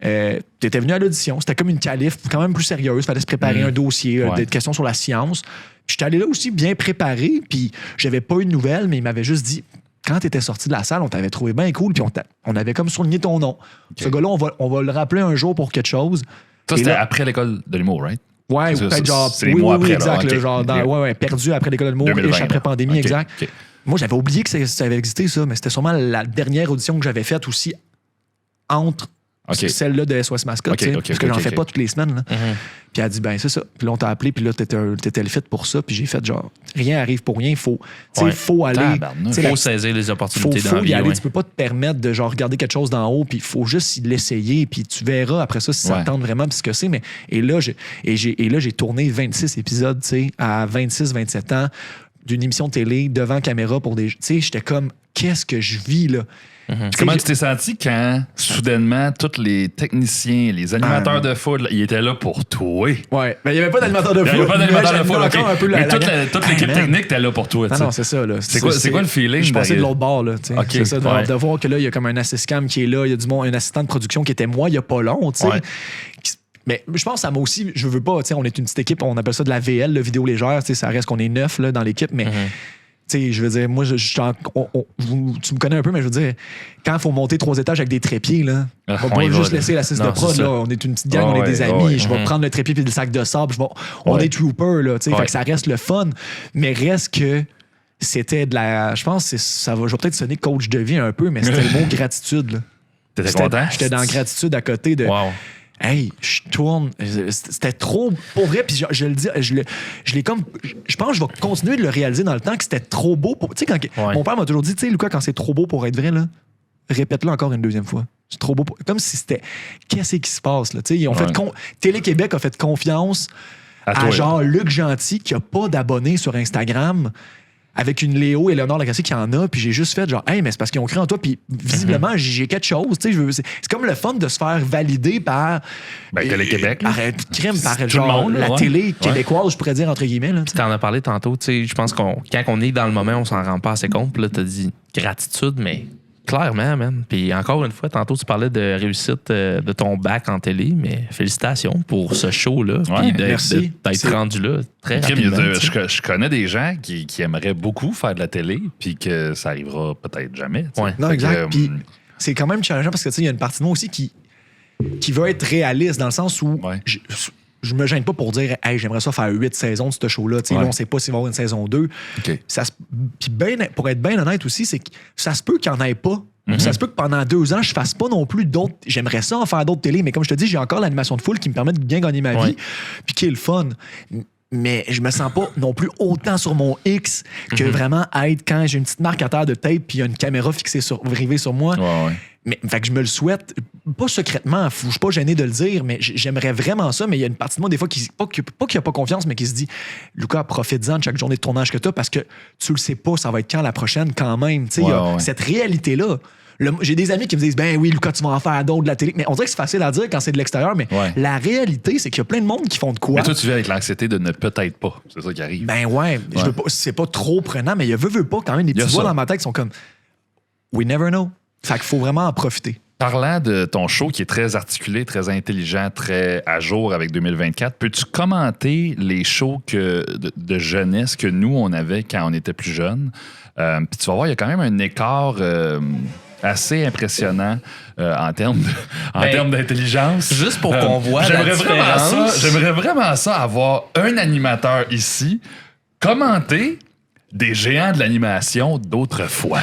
T'étais venu à l'audition, c'était comme une qualif quand même plus sérieuse, il fallait se préparer un dossier, des questions sur la science. Puis j'étais allé là aussi bien préparé, puis j'avais pas eu de nouvelles, mais il m'avait juste dit, quand t'étais sorti de la salle, on t'avait trouvé bien cool, puis on avait comme souligné ton nom. Okay. Ce gars-là, on va le rappeler un jour pour quelque chose. Ça, c'était après l'école de l'humour, right? Ouais, peut-être genre. C'est les mois après. Exact. Là, okay. Genre, perdu après l'école de l'humour, riche après pandémie, exact. Okay. Moi, j'avais oublié que ça avait existé, ça, mais c'était sûrement la dernière audition que j'avais faite aussi entre celle-là de SOS Mascotte, parce que j'en fais pas toutes les semaines. Là. Puis elle a dit, ben c'est ça. Puis là, on t'a appelé, puis là, t'étais le fit pour ça. Puis j'ai fait genre, rien arrive pour rien. Faut aller. Faut saisir les opportunités dans la vie. Tu peux pas te permettre de genre regarder quelque chose d'en haut, puis il faut juste l'essayer, puis tu verras après ça si ça te tente vraiment, puis ce que c'est. Mais, et là, j'ai tourné 26 épisodes, tu sais, à 26-27 ans, d'une émission de télé devant caméra pour des. Tu sais, j'étais comme, qu'est-ce que je vis là? Comment tu t'es senti quand, soudainement, tous les techniciens, les animateurs de foot, ils étaient là pour toi? Ouais, mais il n'y avait pas d'animateur de foot. Il n'y avait pas d'animateur de foot, mais toute l'équipe technique était là pour toi. Non, c'est ça. Là. C'est quoi le feeling? Je passais de l'autre bord. Là, c'est ça, de voir que là, il y a comme un assist-cam qui est là, il y a un assistant de production qui était moi il n'y a pas long. Mais je pense que ça m'a aussi, je veux pas, on est une petite équipe, on appelle ça de la VL, le vidéo légère, ça reste qu'on est 9 là, dans l'équipe, mais je veux dire, moi, tu me connais un peu, mais je veux dire, quand il faut monter 3 étages avec des trépieds, là, on va pas juste laisser l'assist de prod, là, on est une petite gang, on est des amis, je vais prendre le trépied et le sac de sable, on est trooper, là, fait que ça reste le fun, mais reste que c'était de la, je pense que je vais peut-être sonner coach de vie un peu, mais c'était le mot gratitude, là. T'étais content? J'étais dans gratitude à côté de... Hey, je tourne. C'était trop. Pour vrai, puis je le dis, je l'ai comme. Je pense que je vais continuer de le réaliser dans le temps que c'était trop beau pour. Tu sais, quand mon père m'a toujours dit, tu sais, Lucas, quand c'est trop beau pour être vrai, là, répète-le encore une deuxième fois. C'est trop beau. Comme si c'était. Qu'est-ce qui se passe, là? Tu sais, ils ont fait. Télé-Québec a fait confiance à genre Luc Gentil, qui a pas d'abonnés sur Instagram, avec une Léo et Léonore Lagacé qui en a, puis j'ai juste fait genre, hey, mais c'est parce qu'ils ont cru en toi, puis visiblement, j'ai quelque chose, tu sais, c'est comme le fun de se faire valider par. Télé-Québec. Arrête, crème, par genre la télé québécoise, je pourrais dire, entre guillemets. Tu en as parlé tantôt, tu sais, je pense quand on est dans le moment, on s'en rend pas assez compte, puis là, t'as dit gratitude, mais clairement, man. Puis encore une fois, tantôt, tu parlais de réussite de ton bac en télé, mais félicitations pour ce show-là. Puis d'être rendu là très rapidement. Je connais des gens qui aimeraient beaucoup faire de la télé, puis que ça arrivera peut-être jamais. Non, exact. Puis c'est quand même challengeant parce que il y a une partie de moi aussi qui veut être réaliste dans le sens où je me gêne pas pour dire hey, j'aimerais ça faire 8 saisons de ce show-là. Là, on sait pas s'il va y avoir une saison 2. Puis pour être bien honnête aussi, c'est que ça se peut qu'il n'y en ait pas. Ça se peut que pendant 2 ans, je fasse pas non plus d'autres. J'aimerais ça en faire d'autres télé, mais comme je te dis, j'ai encore l'animation de foule qui me permet de bien gagner ma vie, puis qui est le fun. Mais je me sens pas non plus autant sur mon X que vraiment être quand j'ai une petite marque à terre de tape puis il y a une caméra fixée rivée sur moi. Mais fait que je me le souhaite, pas secrètement, je suis pas gêné de le dire, mais j'aimerais vraiment ça, mais il y a une partie de moi des fois qui a pas confiance, mais qui se dit Lucas, profite-en de chaque journée de tournage que tu as parce que tu le sais pas, ça va être quand la prochaine quand même. Il y a cette réalité-là. J'ai des amis qui me disent ben oui, Lucas, tu vas en faire d'autres de la télé. Mais on dirait que c'est facile à dire quand c'est de l'extérieur, mais la réalité, c'est qu'il y a plein de monde qui font de quoi. Mais toi, tu viens avec l'anxiété de ne peut-être pas. C'est ça qui arrive. Ben ouais. Je veux pas, c'est pas trop prenant, mais il veut pas quand même des petits voix dans ma tête qui sont comme We never know. Fait qu'il faut vraiment en profiter. Parlant de ton show qui est très articulé, très intelligent, très à jour avec 2024, peux-tu commenter les shows de jeunesse que nous, on avait quand on était plus jeunes? Puis tu vas voir, il y a quand même un écart assez impressionnant en termes d'intelligence. Juste pour qu'on voit la différence. J'aimerais vraiment ça, avoir un animateur ici commenter des géants de l'animation d'autrefois.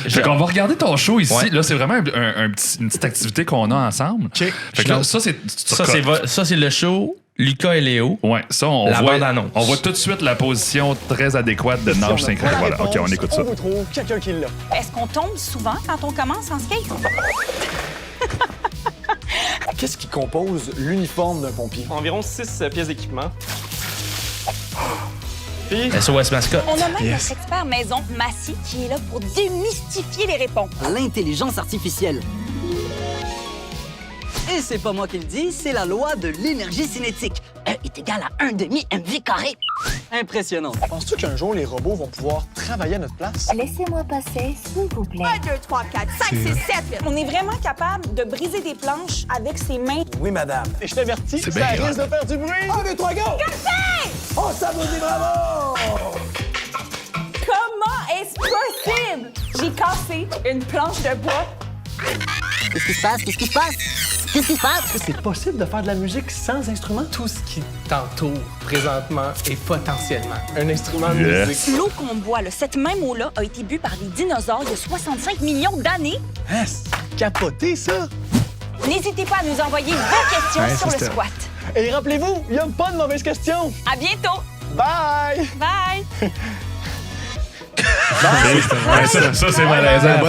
Fait qu'on va regarder ton show ici. Ouais. Là, c'est vraiment une petite activité qu'on a ensemble. Okay. Fait que là, ça, c'est le show Lucas et Léo. Ouais, ça, on voit tout de suite la position très adéquate de nage synchrone. Voilà, OK, on écoute ça. On vous trouve quelqu'un qui l'a. Est-ce qu'on tombe souvent quand on commence en skate? Qu'est-ce qui compose l'uniforme d'un pompier? Environ 6 pièces d'équipement. SOS Mascotte. On a même notre expert maison, Massy, qui est là pour démystifier les réponses. L'intelligence artificielle. Et c'est pas moi qui le dis, c'est la loi de l'énergie cinétique. E est égal à 1/2 mv carré. Impressionnant. Penses-tu qu'un jour, les robots vont pouvoir travailler à notre place? Laissez-moi passer, s'il vous plaît. 1, 2, 3, 4, 5, 6, 7. On est vraiment capable de briser des planches avec ses mains. Oui, madame. Et je t'avertis, ça bien risque de faire du bruit. 1, 2, 3, go! Café! Oh, ça vous dit bravo! Comment est-ce possible? J'ai cassé une planche de bois. Qu'est-ce qui se passe? Qu'est-ce qui se passe? Qu'est-ce qui se passe? C'est possible de faire de la musique sans instrument? Tout ce qui t'entoure présentement est potentiellement un instrument de musique. L'eau qu'on boit, là, cette même eau-là, a été bue par des dinosaures il y a 65 millions d'années. Hein, c'est capoté, ça! N'hésitez pas à nous envoyer vos questions sur le squat. Et rappelez-vous, il n'y a pas de mauvaises questions! À bientôt! Bye! Bye! Ça, c'est malaisant.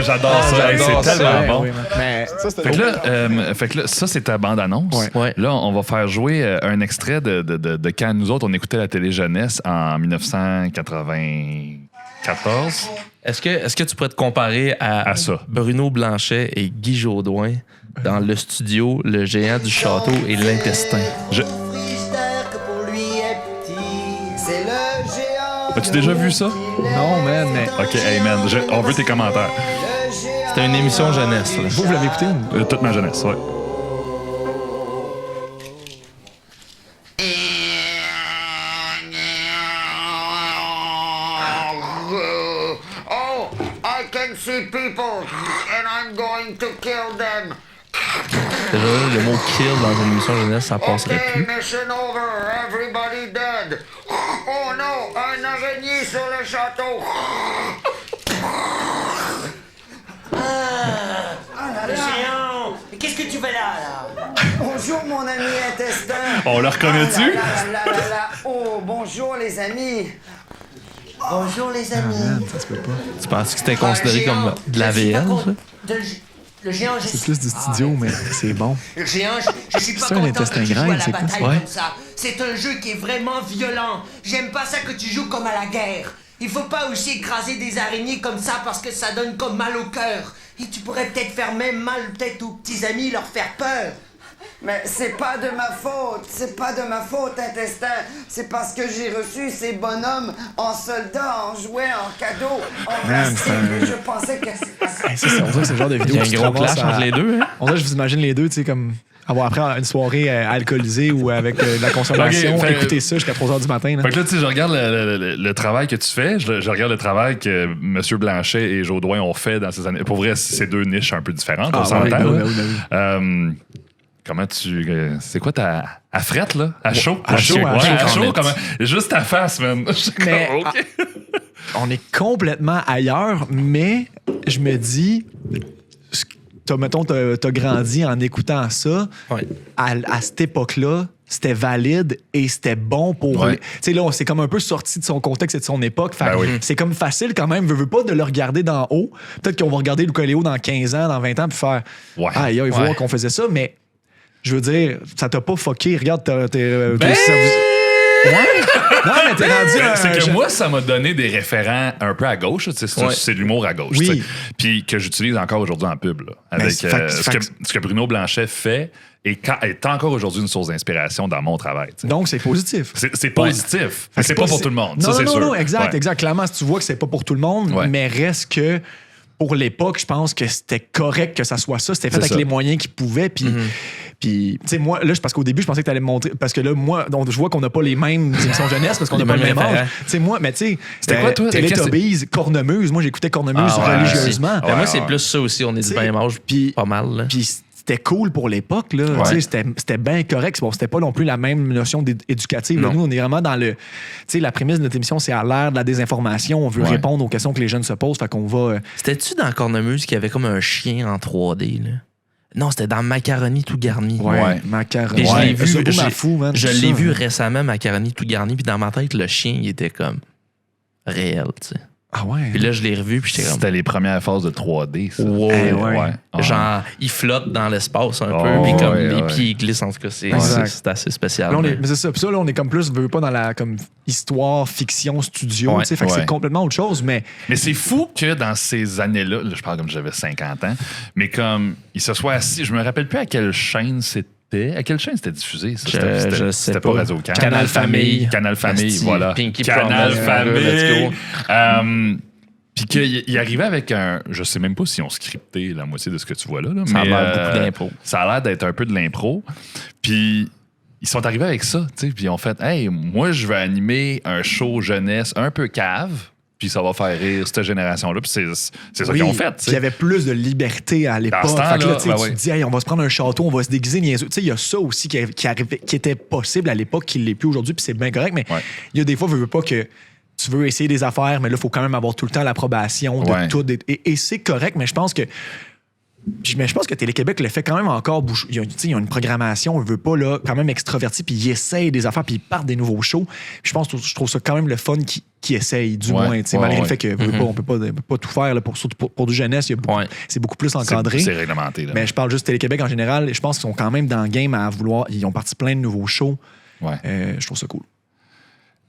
J'adore ça. C'est tellement bon. Mais Fait que là, ça, c'est ta bande-annonce. Ouais. Là, on va faire jouer un extrait de quand nous autres, on écoutait la télé jeunesse en 1994. Est-ce que tu pourrais te comparer à ça? Bruno Blanchet et Guy Jodoin dans le studio, le géant du château et l'intestin? As-tu déjà vu ça? non, man, mais OK, hey man, on veut tes commentaires. C'était une émission jeunesse. Là. vous l'avez écouté? Toute ma jeunesse, ouais. Oh, I can see people and I'm going to kill them. Déjà, le mot kill dans une émission jeunesse, ça passerait plus. Mission over, everybody dead. Oh non, un araignée sur le château. Le géant! Mais qu'est-ce que tu fais là? Bonjour mon ami intestin. On le reconnaît-tu? Oh, bonjour les amis. Bonjour les amis. Ça se peut pas. Tu penses que c'était considéré comme de la VL, ça? Le géant, C'est plus du studio, mais c'est bon. Le géant, je suis pas C'est un content intestin que tu joues grêle, à la c'est quoi bataille ça? comme ça. C'est un jeu qui est vraiment violent. J'aime pas ça que tu joues comme à la guerre. Il faut pas aussi écraser des araignées comme ça parce que ça donne comme mal au cœur. Et tu pourrais peut-être faire même mal peut-être aux petits amis, leur faire peur. Mais c'est pas de ma faute, intestin. C'est parce que j'ai reçu ces bonhommes en soldats, en jouets, en cadeaux, en plastique. Je pensais que c'était Hey, ça, on dirait que c'est le genre de vidéo Il y a qui un se gros ramasse clash entre les deux, hein? On dirait que je vous imagine les deux, tu sais, comme avoir après une soirée alcoolisée ou avec de la consommation, Ok, fait- écouter ça jusqu'à 3h du matin. Là. Fait que là, tu sais, je regarde le travail que tu fais, je regarde le travail que M. Blanchet et Jodoin ont fait dans ces années. Pour vrai, c'est deux niches un peu différentes, on s'entend. oui, là. oui. Comment tu. C'est quoi ta. À frette, là? À chaud? À chaud, à chaud, à chaud, Cornette. comment. Juste ta face, man. Je suis Mais, comme, OK. On est complètement ailleurs, mais je me dis, mettons, t'as grandi en écoutant ça. Ouais. À cette époque-là, c'était valide et c'était bon pour... Ouais. Tu sais, là, c'est comme un peu sorti de son contexte et de son époque. Fait Ben que oui. c'est comme facile quand même, veux pas de le regarder d'en haut. Peut-être qu'on va regarder Luca et Léo dans 15 ans, dans 20 ans, puis faire... Ouais. Aïe, Ouais. voir qu'on faisait ça, mais je veux dire, ça t'a pas fucké. Regarde, Ben! ça vous... Ouais? Non, mais t'es rendu... C'est que moi, ça m'a donné des référents un peu à gauche. Tu sais, Ouais. c'est de l'humour à gauche. Oui. Tu sais. Puis que j'utilise encore aujourd'hui en pub. Là, avec ce que Bruno Blanchet fait est encore aujourd'hui une source d'inspiration dans mon travail. Tu sais. Donc, c'est positif. C'est positif. Fait que C'est pas pour tout le monde. Non, ça, c'est non, sûr. non, exact, Ouais. exact. Clairement, si tu vois que c'est pas pour tout le monde, Ouais. mais reste que pour l'époque, je pense que c'était correct que ça soit ça. C'était fait avec les moyens qu'ils pouvaient. Puis, tu sais, moi, là, parce qu'au début, je pensais que tu allais me montrer. Parce que là, moi, donc, je vois qu'on n'a pas les mêmes émissions jeunesse parce qu'on n'a pas le même âge. Tu sais, moi, mais tu sais, c'était quoi, toi? Teletubbies, Cornemuse. Moi, j'écoutais Cornemuse religieusement. Moi, c'est plus ça aussi. On est du même âge. Puis, pas mal. Puis, c'était cool pour l'époque, là. Ouais. C'était bien correct. Bon, c'était pas non plus la même notion éducative. Nous, on est vraiment dans le. Tu sais, la prémisse de notre émission, c'est à l'ère de la désinformation. On veut répondre aux questions que les jeunes se posent. Fait qu'on va. C'était-tu dans Cornemuse qu'il y avait comme un chien en 3D, là? Non, c'était dans Macaroni tout garni. Ouais. Macaroni. Je l'ai vu, je l'ai vu récemment, Macaroni tout garni, puis dans ma tête, le chien, il était comme réel, tu sais. Ah ouais. Puis là, je l'ai revu, puis j'étais comme. C'était les premières phases de 3D, ça. Ouais. Genre, il flotte dans l'espace un peu, puis comme les pieds glissent, en tout cas, c'est assez spécial. Là, mais c'est ça. Puis ça, là, on est comme plus, veut pas dans la comme histoire, fiction, studio, tu sais. Fait que c'est complètement autre chose, mais. Mais c'est fou que dans ces années-là, je parle comme j'avais 50 ans, mais comme il se soit assis, je me rappelle plus à quelle chaîne c'était. À quelle chaîne c'était diffusé? C'était pas Radio-Can. Canal Famille. Canal Famille, voilà. Pinky Canal Famille. Puis qu'il arrivait avec un... Je sais même pas si on scriptait la moitié de ce que tu vois là. Ça a l'air beaucoup d'impro. Ça a l'air d'être un peu de l'impro. Puis ils sont arrivés avec ça, tu sais. Puis ils ont fait, hey, moi, je vais animer un show jeunesse un peu cave. Puis ça va faire rire cette génération-là. Puis c'est ça qu'ils ont fait. Il y avait plus de liberté à l'époque. Fait que là, tu te dis, hey, on va se prendre un château, on va se déguiser niaiseux. Il y a ça aussi qui était possible à l'époque, qui ne l'est plus aujourd'hui, puis c'est bien correct. Mais il y a des fois, veux pas que tu veux essayer des affaires, mais là, il faut quand même avoir tout le temps l'approbation de tout. Et c'est correct, mais je pense que. Mais je pense que Télé-Québec le fait quand même encore. Il y a une programmation, on veut pas, là, quand même extravertie, puis ils essayent des affaires, puis ils partent des nouveaux shows. Puis je trouve ça quand même le fun qui essayent, du moins, malgré le fait qu'on peut pas tout faire. Là, pour du jeunesse, c'est beaucoup plus encadré. C'est réglementé. Là. Mais je parle juste Télé-Québec en général. Je pense qu'ils sont quand même dans le game à vouloir. Ils ont parti plein de nouveaux shows. Je trouve ça cool.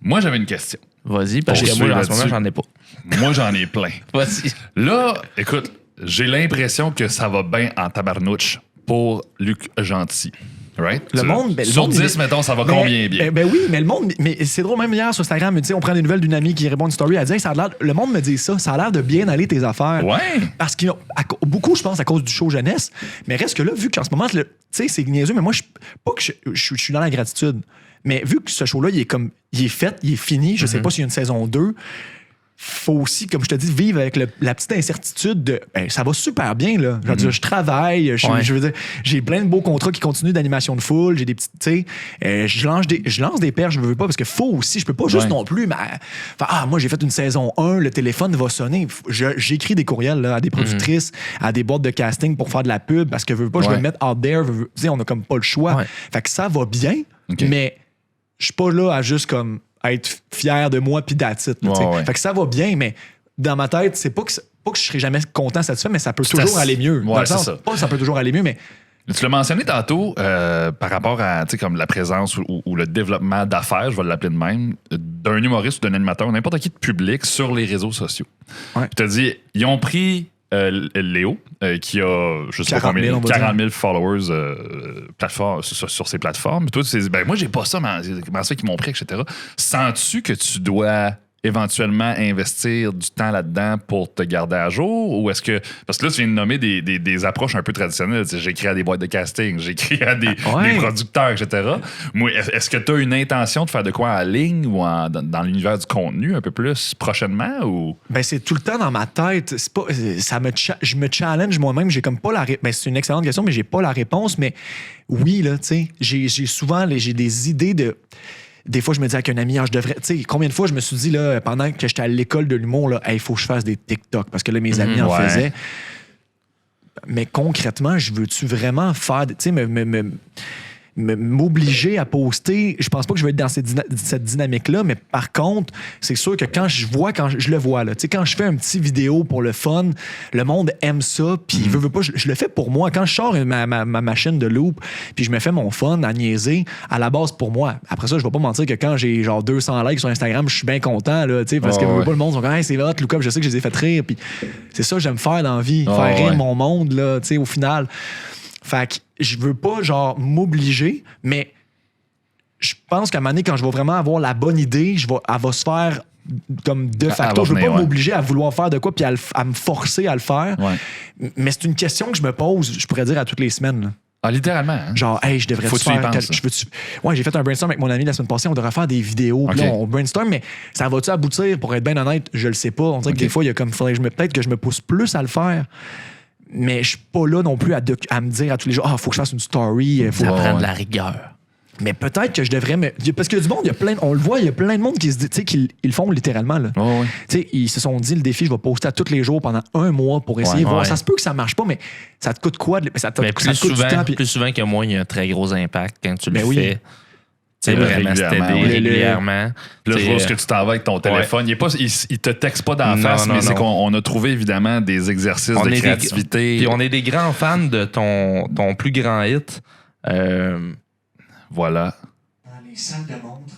Moi, j'avais une question. Vas-y, parce que moi, en ce moment, j'en ai pas. Moi, j'en ai plein. Vas-y. Là, écoute. J'ai l'impression que ça va bien en tabarnouche pour Luc Gentil. Right? Sur 10, mettons, ça va combien bien? Ben oui, mais le monde. Mais c'est drôle, même hier sur Instagram, on prend des nouvelles d'une amie qui répond à une story. Elle dit, le monde me dit ça a l'air de bien aller tes affaires. Ouais. Parce que beaucoup, je pense, à cause du show jeunesse. Mais reste que là, vu qu'en ce moment, tu sais, c'est niaiseux, mais moi, je suis dans la gratitude. Mais vu que ce show-là, il est fait, il est fini, je sais pas s'il y a une saison 2. Faut aussi, comme je te dis, vivre avec la petite incertitude de ça va super bien, là. Je veux dire, je travaille, je veux dire, j'ai plein de beaux contrats qui continuent d'animation de foule, j'ai des petites, tu sais, je lance des perches, je veux pas, parce que faut aussi, je peux pas juste non plus, moi j'ai fait une saison 1, le téléphone va sonner. J'écris des courriels là, à des productrices, à des boîtes de casting pour faire de la pub, parce que je veux pas, je veux me mettre out there, tu sais, on a comme pas le choix. Fait que ça va bien, mais je suis pas là à juste comme être fier de moi puis that's it. Fait que ça va bien, mais dans ma tête, c'est pas que je serai jamais content, satisfait, mais ça peut toujours aller mieux. Ça peut toujours aller mieux, mais. Tu l'as mentionné tantôt par rapport à comme la présence ou le développement d'affaires, je vais l'appeler de même, d'un humoriste ou d'un animateur, n'importe qui de public sur les réseaux sociaux. Tu as dit, ils ont pris Léo, qui a, je sais pas combien, 40 000 followers sur ses plateformes. Puis toi, tu t'es dit, moi, j'ai pas ça, mais comment ça qu'ils m'ont pris, etc. Sens-tu que tu dois éventuellement investir du temps là-dedans pour te garder à jour? Ou est-ce que... Parce que là, tu viens de nommer des approches un peu traditionnelles. J'écris à des boîtes de casting, j'écris à des producteurs, etc. Moi, est-ce que tu as une intention de faire de quoi en ligne ou dans l'univers du contenu un peu plus prochainement? Ou... c'est tout le temps dans ma tête. C'est pas, je me challenge moi-même. J'ai comme pas la réponse. C'est une excellente question, mais j'ai pas la réponse. Mais oui, là, tu sais, j'ai souvent j'ai des idées de... Des fois, je me dis avec un ami, je devrais. Tu sais, combien de fois je me suis dit, là, pendant que j'étais à l'école de l'humour, là, il faut que je fasse des TikTok parce que là, mes amis en faisaient. Mais concrètement, je veux-tu vraiment faire. Tu sais, m'obliger à poster, je pense pas que je vais être dans cette dynamique-là, mais par contre, c'est sûr que quand je le vois, là, tu sais, quand je fais un petit vidéo pour le fun, le monde aime ça, puis il veut pas, je le fais pour moi. Quand je sors ma machine de loop, puis je me fais mon fun à niaiser, à la base pour moi. Après ça, je vais pas mentir que quand j'ai genre 200 likes sur Instagram, je suis bien content, là, tu sais, parce que pas le monde sont comme, hey, c'est hot, Lucas, je sais que je les ai fait rire, puis c'est ça que j'aime faire dans la vie, faire rire mon monde, là, tu sais, au final. Fait que je veux pas, genre, m'obliger, mais je pense qu'à un moment donné, quand je vais vraiment avoir la bonne idée, elle va se faire comme de facto. Je veux pas m'obliger à vouloir faire de quoi puis à me forcer à le faire. Ouais. Mais c'est une question que je me pose, je pourrais dire, à toutes les semaines. Là. Ah, littéralement. Hein? Genre, hey, je devrais faire. Ouais, j'ai fait un brainstorm avec mon ami la semaine passée. On devrait faire des vidéos. Puis là, on brainstorm, mais ça va-tu aboutir? Pour être bien honnête, je le sais pas. On dirait que des fois, il y a comme. Peut-être que je me pousse plus à le faire. Mais je suis pas là non plus à me dire à tous les jours, faut que je fasse une story. Ça prend de la rigueur. Mais peut-être que je devrais parce que du monde, on le voit, il y a plein de monde qui se dit, tu sais, qu'ils le font littéralement. Là. Oh, oui. Tu sais, ils se sont dit, le défi, je vais poster à tous les jours pendant 1 mois pour essayer de voir. Ça se peut que ça marche pas, mais ça te coûte quoi? Ça te coûte du temps. Plus souvent que moi, il y a un très gros impact quand tu le fais. C'est vraiment régulièrement. Là, je vois ce que tu t'en vas avec ton téléphone. Il te texte pas d'en face, mais c'est qu'on a trouvé évidemment des exercices de créativité. Puis on est des grands fans de ton plus grand hit. Voilà. Dans les salles de montre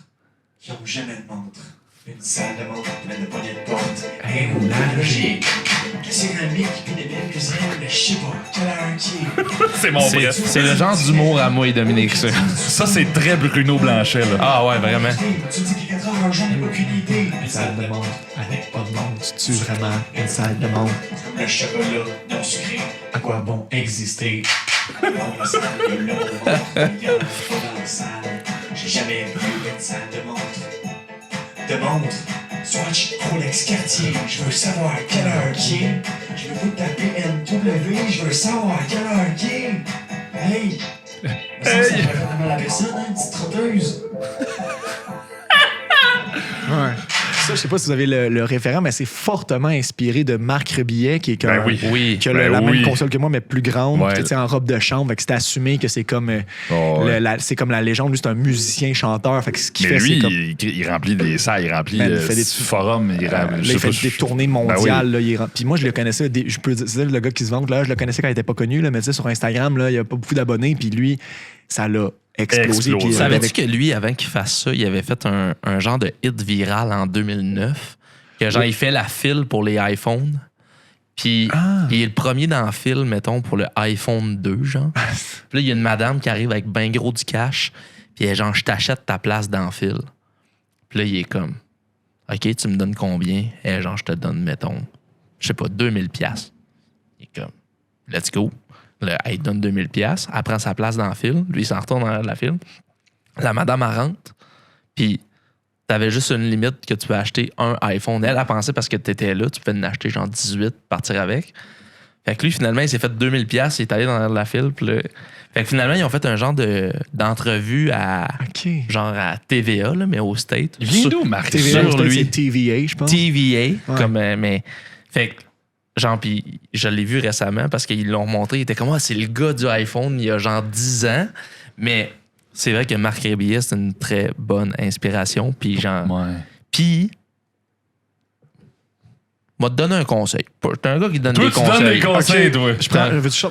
qui n'ont jamais de montre. Une salle de montre pleine de poignées de porte. Hey, ou la logique. C'est un mec qui connaît bien cuisiner, mais je sais pas, quelle heure qui est. C'est mon bref. C'est le genre d'humour à moi et Dominique, ça. Ça, c'est très Bruno Blanchet, là. Ah ouais, vraiment. Tu dis qu'il y a 4 heures, j'en ai aucune idée. Une salle de montre avec pas de montre. Tu vraiment une salle de montre. Comme le chocolat non sucré. À quoi bon exister? Dans la salle de l'eau, il y en a pas dans la salle. J'ai jamais vu une salle de montre. De montre, Swatch, Rolex, Cartier. Je veux savoir quelle heure qui est. Je veux vous taper NW. Je veux savoir quelle heure qui est. Hey! Ça va faire mal à personne, hein, une petite trotteuse. Ouais. Ça, je sais pas si vous avez le référent, mais c'est fortement inspiré de Marc Rebillet, qui est comme qui a la même console que moi, mais plus grande, en robe de chambre. C'est assumé que c'est comme c'est comme la légende. Lui, c'est un musicien, chanteur. Fait que ce qu'il fait, lui, c'est comme... il remplit des salles, il remplit des forums. Il fait des tournées mondiales. Puis moi, je le connaissais. Je peux dire, le gars qui se vante, là, je le connaissais quand il était pas connu, là, mais tu sais, sur Instagram, là, il y a pas beaucoup d'abonnés. Puis lui, ça l'a explosé. Savais-tu que lui, avant qu'il fasse ça, il avait fait un genre de hit viral en 2009? Que genre, il fait la file pour les iPhones. Puis il est le premier dans la file, mettons, pour le iPhone 2, genre. Puis là, il y a une madame qui arrive avec ben gros du cash. Puis elle est genre, je t'achète ta place dans la file. Puis là, il est comme, OK, tu me donnes combien? Et genre, je te donne, mettons, je sais pas, 2000$. Il est comme, let's go. Là, elle donne 2000$, elle prend sa place dans la file, lui il s'en retourne dans la file. La madame elle rentre, puis t'avais juste une limite que tu peux acheter un iPhone. Elle a pensé parce que t'étais là, tu pouvais en acheter genre 18, partir avec. Fait que lui, finalement, il s'est fait 2000$, il est allé dans la file. Puis là, fait que finalement, ils ont fait un genre d'entrevue à genre à TVA, là, mais au State. Il vient d'où, Marc? TVA, sur lui. C'est TVA, je pense. TVA, comme mais fait que genre, puis je l'ai vu récemment parce qu'ils l'ont montré. Il était comme, c'est le gars du iPhone il y a genre 10 ans. Mais c'est vrai que Marc Rebillet, c'est une très bonne inspiration. Puis genre. Puis. Moi, te donner un conseil. T'es un gars qui donne des conseils. Tu donnes des conseils, toi.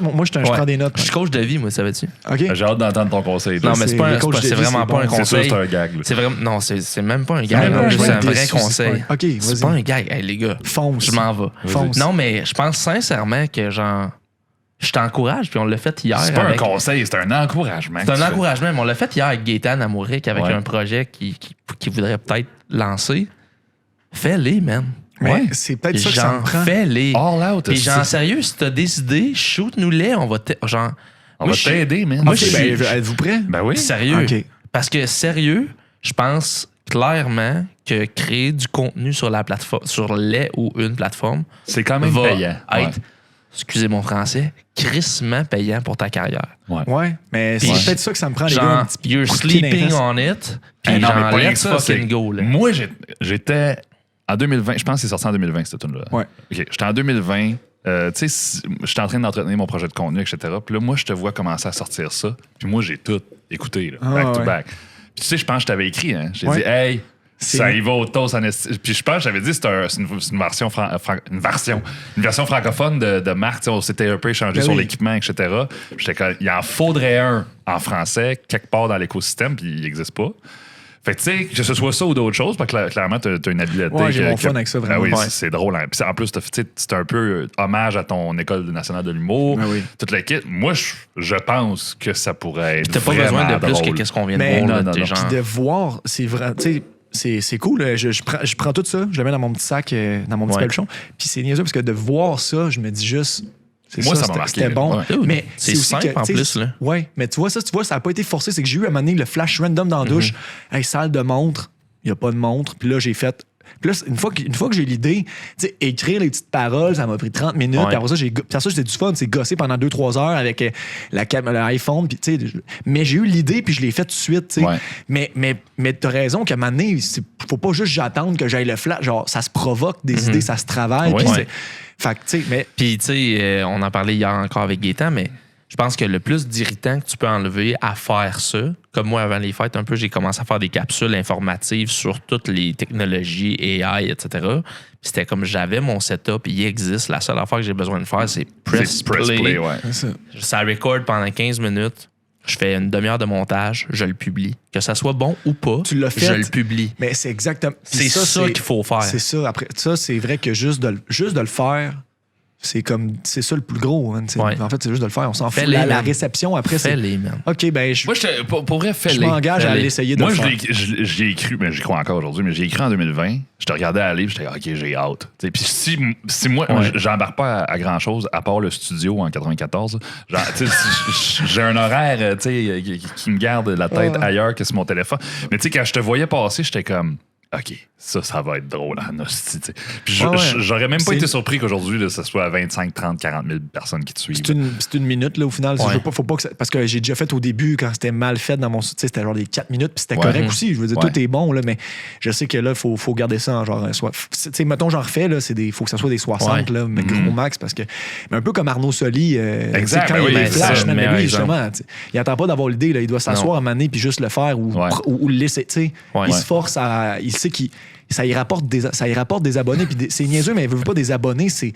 Moi, je prends des notes. Je suis coach de vie, moi, savais-tu? Okay. J'ai hâte d'entendre ton conseil. Non, mais c'est vraiment pas un conseil. C'est sûr, c'est un gag. C'est vraiment, non, c'est même pas un gag. C'est un vrai conseil. OK, vas-y. C'est pas un gag. Hey, les gars, fonce. Je m'en vais. Fonce. Non, mais je pense sincèrement que, genre, je t'encourage, puis on l'a fait hier. C'est pas un conseil, c'est un encouragement. C'est un encouragement, mais on l'a fait hier avec Gaétan Amouric avec un projet qui voudrait peut-être lancer. Fais-les, man. Ouais, c'est peut-être ça que ça me prend. Fais-les. All out. Et genre, sérieux, si t'as des idées, shoot-nous-les. On va t'aider, man. Moi, êtes-vous prêts? Ben oui. Sérieux. Okay. Parce que, sérieux, je pense clairement que créer du contenu sur la plateforme, sur les ou une plateforme, c'est quand même payant. Être, excusez mon français, crissement payant pour ta carrière. Ouais, mais c'est peut-être ça que ça me prend, les gars. You're sleeping on it. Puis genre, let's fucking go. Moi, j'étais... En 2020, je pense que c'est sorti en 2020, cette tune-là. Ouais. OK, j'étais en 2020. Tu sais, j'étais en train d'entretenir mon projet de contenu, etc. Puis là, moi, je te vois commencer à sortir ça. Puis moi, j'ai tout écouté, là, back to back. Puis tu sais, je pense que je t'avais écrit, hein. J'ai dit, hey, ça y va au toast. Puis je pense que j'avais dit, c'est une version francophone de Marc. On s'était un peu échangé sur l'équipement, etc. J'étais comme, il en faudrait un en français, quelque part dans l'écosystème, puis il n'existe pas. Fait que, tu sais, que ce soit ça ou d'autres choses, parce que clairement, tu as une habileté. Ouais, j'ai mon fun avec ça, vraiment. Oui, c'est drôle. Hein. Puis en plus, c'est un peu hommage à ton École nationale de l'humour. Toute l'équipe. Moi, je pense que ça pourrait être. T'as pas besoin de plus que qu'est-ce qu'on vient de voir. Puis de voir, c'est vrai. Tu sais, c'est cool. Je prends tout ça, je le mets dans mon petit sac, dans mon petit peluchon. Puis c'est niaiseux parce que de voir ça, je me dis juste. Moi, ça m'a marqué. C'était bon. Ouais. Mais c'est simple en plus. Là. Ouais, mais tu vois, ça n'a pas été forcé. C'est que j'ai eu à un moment donné le flash random dans la douche. Hey, salle de montre, il n'y a pas de montre. Puis là, j'ai fait. Puis là, une fois que j'ai l'idée, tu sais, écrire les petites paroles, ça m'a pris 30 minutes. Puis après ça, c'était du fun. C'est gossé pendant 2-3 heures avec l'iPhone. Puis, tu sais, mais j'ai eu l'idée, puis je l'ai fait tout de suite. Tu sais. Mais t'as raison qu'à un moment donné, faut pas juste j'attendre que j'aille le flash. Genre, ça se provoque des idées, ça se travaille. Puis fait que, tu sais, mais. Puis, tu sais, on en parlait hier encore avec Gaétan, mais je pense que le plus d'irritant que tu peux enlever à faire ça, comme moi avant les fêtes, un peu, j'ai commencé à faire des capsules informatives sur toutes les technologies, AI, etc. Puis c'était comme j'avais mon setup, il existe. La seule affaire que j'ai besoin de faire, c'est press play. Ça record pendant 15 minutes. Je fais une demi-heure de montage, je le publie. Que ça soit bon ou pas, je le publie. Mais c'est exactement. C'est ça qu'il faut faire. C'est ça. Après, ça, c'est vrai que juste de le faire, c'est ça le plus gros. Hein, en fait, c'est juste de le faire. On s'en fout. La réception après, c'est. Fais-les, man. OK, ben. Moi, pour vrai, fais-les. Je m'engage à l'essayer de le faire. Moi, j'ai écrit, mais j'y crois encore aujourd'hui, mais j'ai écrit en 2020. Je te regardais aller, puis j'étais OK, j'ai hâte. Puis si moi, j'embarque pas à grand-chose, à part le studio en 94, genre, j'ai un horaire qui me garde la tête ailleurs que sur mon téléphone. Mais tu sais, quand je te voyais passer, j'étais comme. OK, ça va être drôle en hostie. Puis j'aurais même pas été surpris qu'aujourd'hui, là, ça soit 25, 30, 40 000 personnes qui te suivent. C'est une minute, là, au final. Faut pas que parce que j'ai déjà fait au début, quand c'était mal fait dans mon... C'était genre des 4 minutes, puis c'était correct aussi. Je veux dire, tout est bon, là, mais je sais que là, il faut garder ça en genre... mettons, j'en refais, là, faut que ça soit des 60, là, mais gros max, parce que... Mais un peu comme Arnaud Soli, quand il y a des flashs, mais lui, justement, il attend pas d'avoir l'idée, là, il doit s'asseoir à un moment donné, puis juste le faire, ou le laisser, tu sais. Il se force à... C'est qu'il ça y rapporte des abonnés, puis c'est niaiseux, mais il veut pas des abonnés, c'est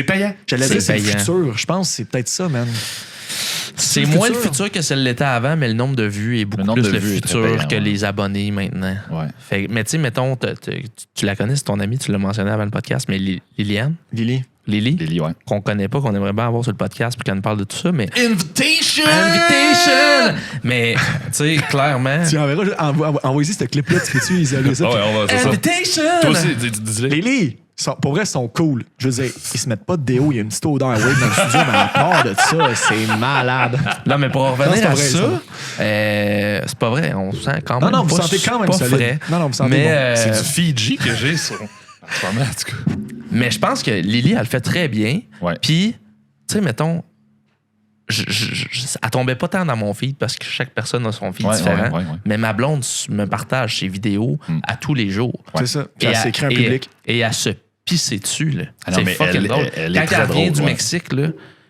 payant. J'allais dire c'est le futur. Je pense que c'est peut-être ça, man. C'est moins le futur que ça l'était avant, mais le nombre de vues est beaucoup plus le futur que les abonnés maintenant. Mais tu sais, mettons, tu la connais, c'est ton ami, tu l'as mentionné avant le podcast, mais Liliane. Lily, ouais. Qu'on connaît pas, qu'on aimerait bien avoir sur le podcast puis qu'elle nous parle de tout ça, mais... Invitation! Mais, tu sais, clairement... Tu envoie ici ce clip-là, tu peux-tu isoler ça? Ouais, on va Invitation! Toi aussi, dis-le. Lily! Pour vrai, ils sont cool. Je veux dire, ils se mettent pas de déo, il y a une petite odeur weird dans le studio, mais à part de ça, c'est malade. Non, mais pour revenir à ça, c'est pas vrai, on sent quand même. Non, vous sentez quand même solide. Frais. Non, vous sentez bon. C'est du Fiji que j'ai sur. Mais je pense que Lily, elle le fait très bien. Puis, tu sais, mettons, elle tombait pas tant dans mon feed parce que chaque personne a son feed différent. Mais ma blonde me partage ses vidéos à tous les jours. C'est ça. Puis elle s'écrit un public. Et elle se pisser dessus. Là. C'est fucking drôle. Quand elle revient du drôle, Mexique, là,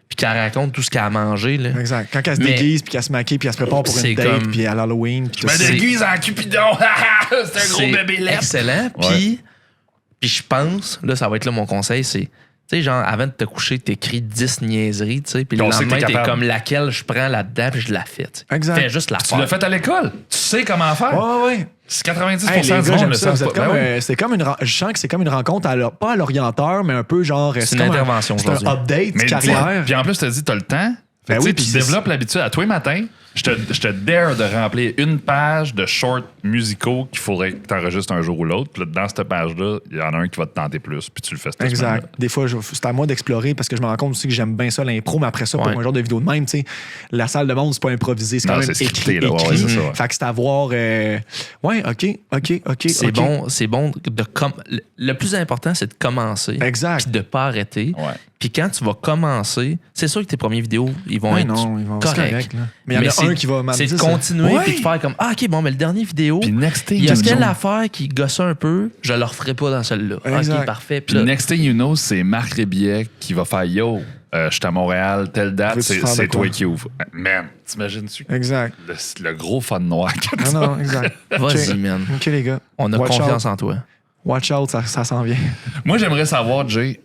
puis qu'elle raconte tout ce qu'elle a mangé. Là. Exact. Quand elle se déguise, puis qu'elle se maquille, puis elle se prépare pour une date, puis à l'Halloween. Je me déguise en Cupidon. C'est un gros bébé lait. Excellent. Puis je pense, là, ça va être là mon conseil, c'est, tu sais, genre, avant de te coucher, t'écris 10 niaiseries, tu sais, puis le lendemain, t'es comme laquelle je prends là-dedans, puis je la fais. T'sais. Exact. Fais juste la faire. Tu l'as fait à l'école. Tu sais comment faire. Ouais. C'est 90% du monde le savent pas. C'est comme je sens que c'est comme une rencontre, pas à l'orienteur, mais un peu genre... C'est une intervention aujourd'hui. C'est un update carrière. Puis en plus, tu as dit, t'as le temps. Puis tu développes l'habitude à tous les matins. Je te dare de remplir une page de shorts musicaux qu'il faudrait que tu enregistres un jour ou l'autre. Puis là, dans cette page-là, il y en a un qui va te tenter plus. Puis tu le fais cette Exact. Des fois, c'est à moi d'explorer parce que je me rends compte aussi que j'aime bien ça, l'impro. Mais après ça, pour un genre de vidéo de même, tu sais, la salle de monde, c'est pas improvisé. C'est quand même écrit. Fait que c'est à voir... OK. C'est bon de... Le plus important, c'est de commencer. Exact. Puis de pas arrêter. Puis quand tu vas commencer, c'est sûr que tes premières vidéos, ils vont être corrects. Mais il y en a un qui va c'est de continuer puis de faire comme OK, bon, mais le dernier vidéo, il y a quelle affaire qui gosse un peu, je le referai pas dans celle-là. OK, parfait. Puis next thing you know, c'est Marc Rébiet qui va faire Yo, je suis à Montréal, telle date, c'est toi qui ouvre. Man, t'imagines-tu? Exact. Le gros fan noir. Non, exact. Vas-y, man. OK, les gars. On a confiance en toi. Watch out, ça s'en vient. Moi, j'aimerais savoir, Jay,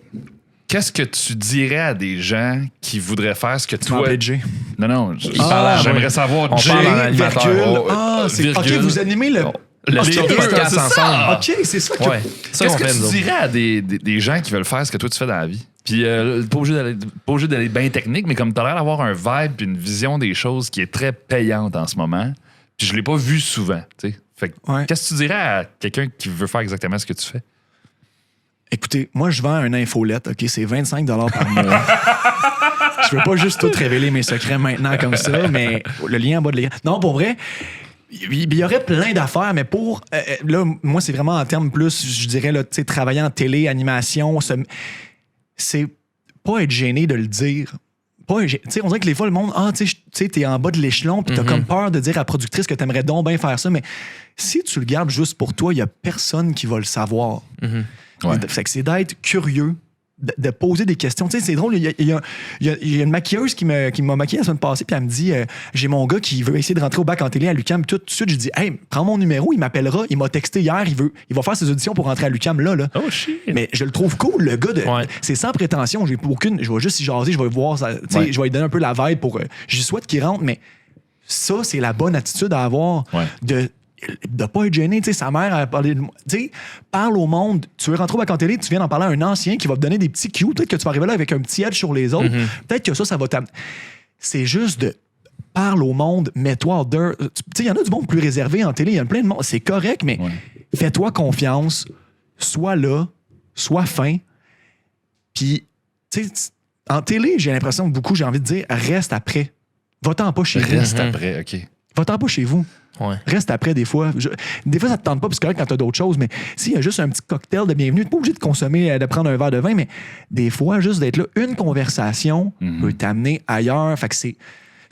qu'est-ce que tu dirais à des gens qui voudraient faire ce que toi... Jay. Non, j'aimerais savoir, Jay... OK, vous animez le podcast ensemble. OK, c'est ça que... Qu'est-ce que tu dirais à des gens qui veulent faire ce que toi tu fais dans la vie? Puis, pas obligé d'aller bien technique, mais comme tu as l'air d'avoir un vibe et une vision des choses qui est très payante en ce moment, puis je l'ai pas vu souvent, tu sais. Fait que, qu'est-ce que tu dirais à quelqu'un qui veut faire exactement ce que tu fais? Écoutez, moi, je vends une infolette, OK? C'est 25 $ par mois. Je veux pas juste tout révéler mes secrets maintenant comme ça, mais le lien en bas de l'écran. Non, pour vrai, il y aurait plein d'affaires, mais pour... là, moi, c'est vraiment en termes plus, je dirais, là, tu sais, travailler en télé, animation, c'est pas être gêné de le dire. On dirait que les fois, le monde, tu sais, t'es en bas de l'échelon, puis t'as comme peur de dire à la productrice que t'aimerais donc bien faire ça, mais si tu le gardes juste pour toi, il y a personne qui va le savoir. Ouais. Fait que c'est d'être curieux, de poser des questions. Tu sais, c'est drôle, il y a une maquilleuse qui m'a maquillé la semaine passée, puis elle me dit j'ai mon gars qui veut essayer de rentrer au bac en télé à l'UQAM. Tout de suite, j'ai dit hey, prends mon numéro, il m'appellera. Il m'a texté hier, il va faire ses auditions pour rentrer à l'UQAM là. Oh shit. Mais je le trouve cool, le gars. C'est sans prétention. Je vais juste y jaser, je vais voir ça. Je vais lui donner un peu la vibe pour. Je souhaite qu'il rentre, mais ça, c'est la bonne attitude à avoir de pas être gêné. Sa mère a parlé de moi. Parle au monde. Tu veux rentrer au bac en télé, tu viens d'en parler à un ancien qui va te donner des petits cues. Peut-être que tu vas arriver là avec un petit edge sur les autres. Peut-être que ça va t'amener. C'est juste de parle au monde, mets-toi en dehors. Il y en a du monde plus réservé en télé. Il y a plein de monde. C'est correct, mais fais-toi confiance. Sois là. Sois fin. Puis, en télé, j'ai l'impression que beaucoup, j'ai envie de dire, reste après. Va-t'en pas chez vous. Reste après, OK. Va-t'en pas chez vous. Reste après des fois. Des fois, ça te tente pas, puis c'est correct quand t'as d'autres choses, mais s'il y a juste un petit cocktail de bienvenue, t'es pas obligé de consommer, de prendre un verre de vin, mais des fois, juste d'être là, une conversation peut t'amener ailleurs. Fait que c'est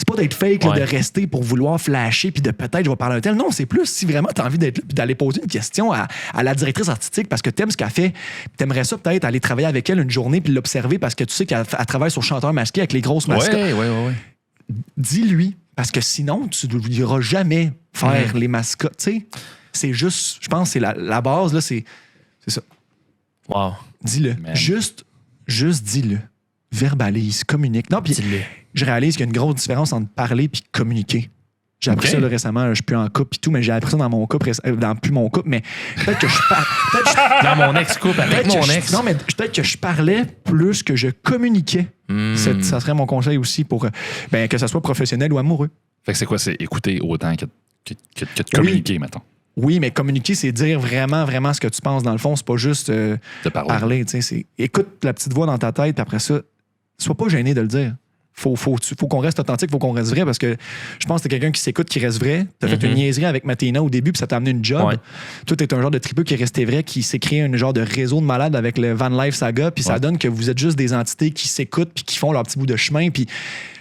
pas d'être fake, là, de rester pour vouloir flasher, puis de peut-être je vais parler à un tel. Non, c'est plus si vraiment t'as envie d'être là, puis d'aller poser une question à la directrice artistique parce que t'aimes ce qu'elle fait, puis t'aimerais ça peut-être aller travailler avec elle une journée, puis l'observer parce que tu sais qu'elle travaille sur Chanteur masqué avec les grosses mascottes. Ouais. Dis-lui, parce que sinon, tu ne lui jamais faire les mascottes. T'sais, c'est juste, je pense, c'est la base, là, c'est ça. Wow. Dis-le. Juste dis-le. Verbalise, communique. Non, puis je réalise qu'il y a une grosse différence entre parler et communiquer. J'ai appris ça là, récemment, je suis plus en couple et tout, mais j'ai appris ça dans mon couple, dans plus mon couple, mais peut-être que je parle. Dans mon ex-couple, avec mon ex. Non, mais peut-être que je parlais plus que je communiquais. Ça serait mon conseil aussi pour que ça soit professionnel ou amoureux. Fait que c'est quoi? C'est écouter autant que de communiquer, mettons. Oui, mais communiquer, c'est dire vraiment, vraiment ce que tu penses dans le fond. C'est pas juste parler. Écoute la petite voix dans ta tête, puis après ça, sois pas gêné de le dire. Faut qu'on reste authentique, faut qu'on reste vrai, parce que je pense que t'es quelqu'un qui s'écoute, qui reste vrai. T'as fait une niaiserie avec Matéina au début, puis ça t'a amené une job. Toi, t'es un genre de tripeux qui est resté vrai, qui s'est créé un genre de réseau de malades avec le Van Life Saga, puis ça donne que vous êtes juste des entités qui s'écoutent, puis qui font leur petit bout de chemin, puis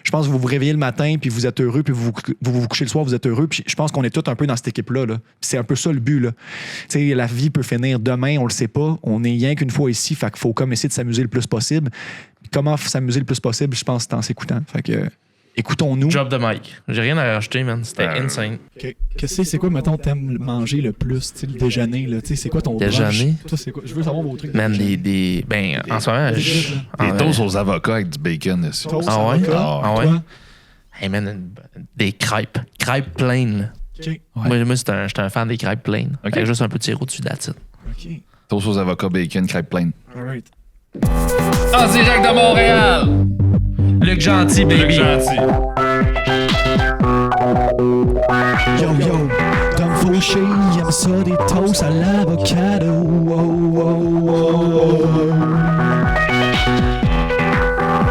je pense que vous vous réveillez le matin, puis vous êtes heureux, puis vous vous couchez le soir, vous êtes heureux, puis je pense qu'on est tous un peu dans cette équipe-là. Là. C'est un peu ça le but. Là. La vie peut finir demain, on le sait pas. On est rien qu'une fois ici, fait qu'il faut comme essayer de s'amuser le plus possible. Comment s'amuser le plus possible, je pense, c'est en s'écoutant. Fait que, écoutons-nous. Job de Mike. J'ai rien à rajouter, man. C'était insane. C'est quoi, mettons, t'aimes manger le plus, le déjeuner, là? C'est quoi ton déjeuner? Toi, c'est quoi? Je veux savoir vos trucs. Man, en ce moment, des toasts aux avocats avec du bacon dessus. Ah ouais? Hey, man, des crêpes. Crêpes plaines, là. Moi, j'étais un fan des crêpes plaines. Avec juste un peu de sirop dessus, that's it. Toast aux avocats, bacon, crêpes plaines. Alright. En direct de Montréal! Luc Gentil, baby! Luc Gentil. Yo, Dom Fauché, il aime ça des toasts à l'avocado.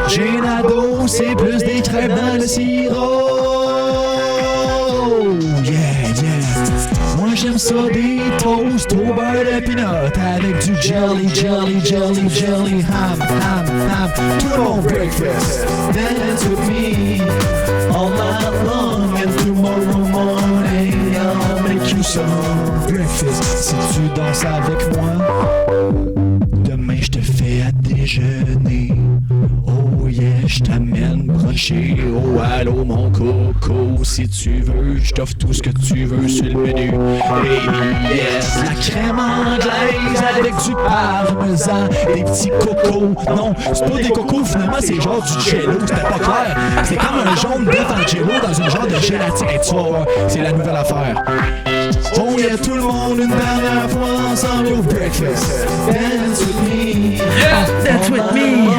J'ai un ado, c'est plus des crêpes dans le sirop. Moi j'aime ça des toasts au beurre de peanut avec du jelly, ham. To mon breakfast, dance with me all night long and tomorrow morning I'll make you some breakfast. Si tu danses avec moi, demain je te fais à déjeuner. Oh yeah, je t'amène bruncher. Oh allô mon coco, si tu veux, je t'offre tout ce que tu veux sur le menu. Baby yes, la crème anglaise avec du parmesan et des petits cocos. Non, c'est pas des cocos, finalement c'est genre du jello, c'était pas clair. C'est comme un jaune d'œuf en jello dans un genre de gélatine. Et tu vas voir, c'est la nouvelle affaire. Oh yeah, tout le monde une dernière fois ensemble au breakfast. Dance with me, yeah, dance with me.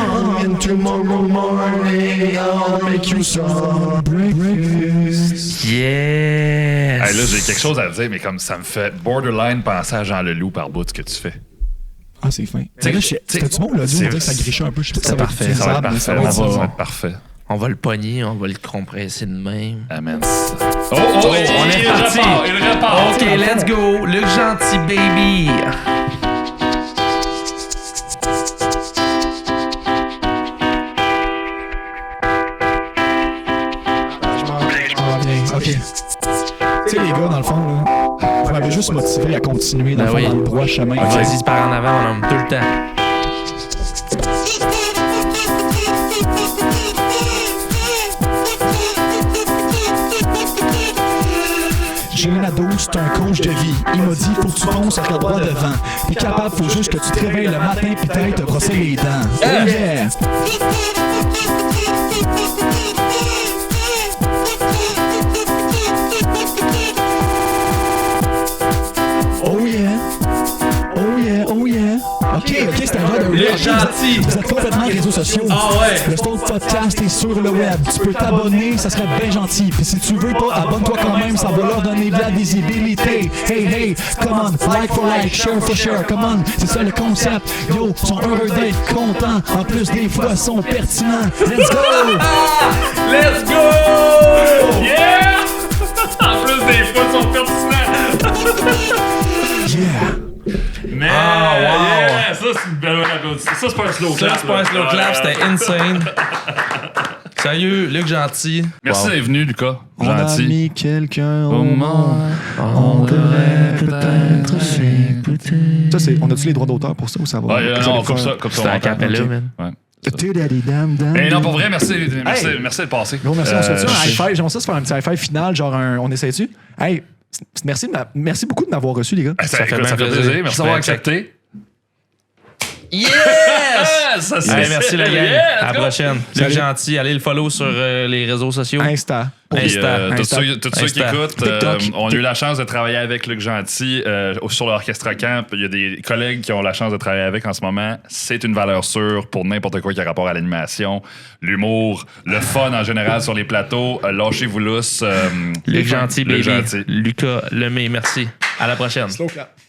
And tomorrow morning I'll make you some breakfast. Yes! Hey, là, j'ai quelque chose à dire, mais comme ça me fait borderline penser à Jean Leloup par bout, ce que tu fais. Ah, c'est fin. C'était-tu bon, l'audio? On dirait que ça grichait un peu. C'est parfait. Ça va être parfait. Ça va être parfait. On va le pogner, on va le compresser de même. Amen. On est parti. Il repart. OK, let's go. Luc Gentil, baby. OK. Tu sais, les gars, dans le fond, là, vous m'avez juste motivé à continuer dans le droit chemin. Vas-y, par en avant, mon homme, tout le temps. J'ai un ado, c'est un coach de vie. Il m'a dit, faut que tu fonces avec le droit devant. T'es capable, faut juste que tu te réveilles le matin pis t'ailles te brosser les dents. Oh yeah! Oh yeah! Oh yeah! Oh yeah! OK, c'est un genre de... Luc Gentil! Vous êtes complètement réseaux sociaux. Ah ouais! Le Stalk Podcast est sur le web. Tu peux t'abonner, ça serait bien gentil. Puis si tu veux pas, abonne-toi quand même, ça va leur donner de la visibilité. Hey, hey, come on, like for like, share for share, come on. C'est ça le concept. Yo, sont heureux d'être contents. En plus, des fois, sont pertinents. Let's go! Let's go! Yeah! En plus, des fois, ils sont pertinents. Yeah! Mais wow. ça, c'est une belle applaudissement. Ça, c'est pas un slow clap. Ça, c'est pas un slow clap, c'était insane. Sérieux, Luc Gentil. Merci d'être venu, Lucas. On a Gentil. mis quelqu'un au monde. monde. On devrait peut-être s'écouter. Ça, c'est... On a-tu les droits d'auteur pour ça ou ça va? Non, comme ça. C'était à Capella, man. Ouais. Hey, non, pour vrai, merci de passer. Gros, merci. On se fait un high five. J'aimerais ça se faire un petit high five final, genre on essaie-tu? Hey, merci beaucoup de m'avoir reçu, les gars. Ça fait plaisir. Merci d'avoir accepté. Yes! Ça, Hey, merci la gang. À la prochaine. Luc Gentil, allez le follow sur les réseaux sociaux. Insta. Tous ceux qui Insta. écoutent, on a eu la chance de travailler avec Luc Gentil sur l'Orchestre Camp. Il y a des collègues qui ont la chance de travailler avec en ce moment. C'est une valeur sûre pour n'importe quoi qui a rapport à l'animation, l'humour, le fun en général sur les plateaux. Lâchez-vous lousse. Luc Gentil, baby. Gentil. Lucas Lemay, merci. À la prochaine. Slow clap.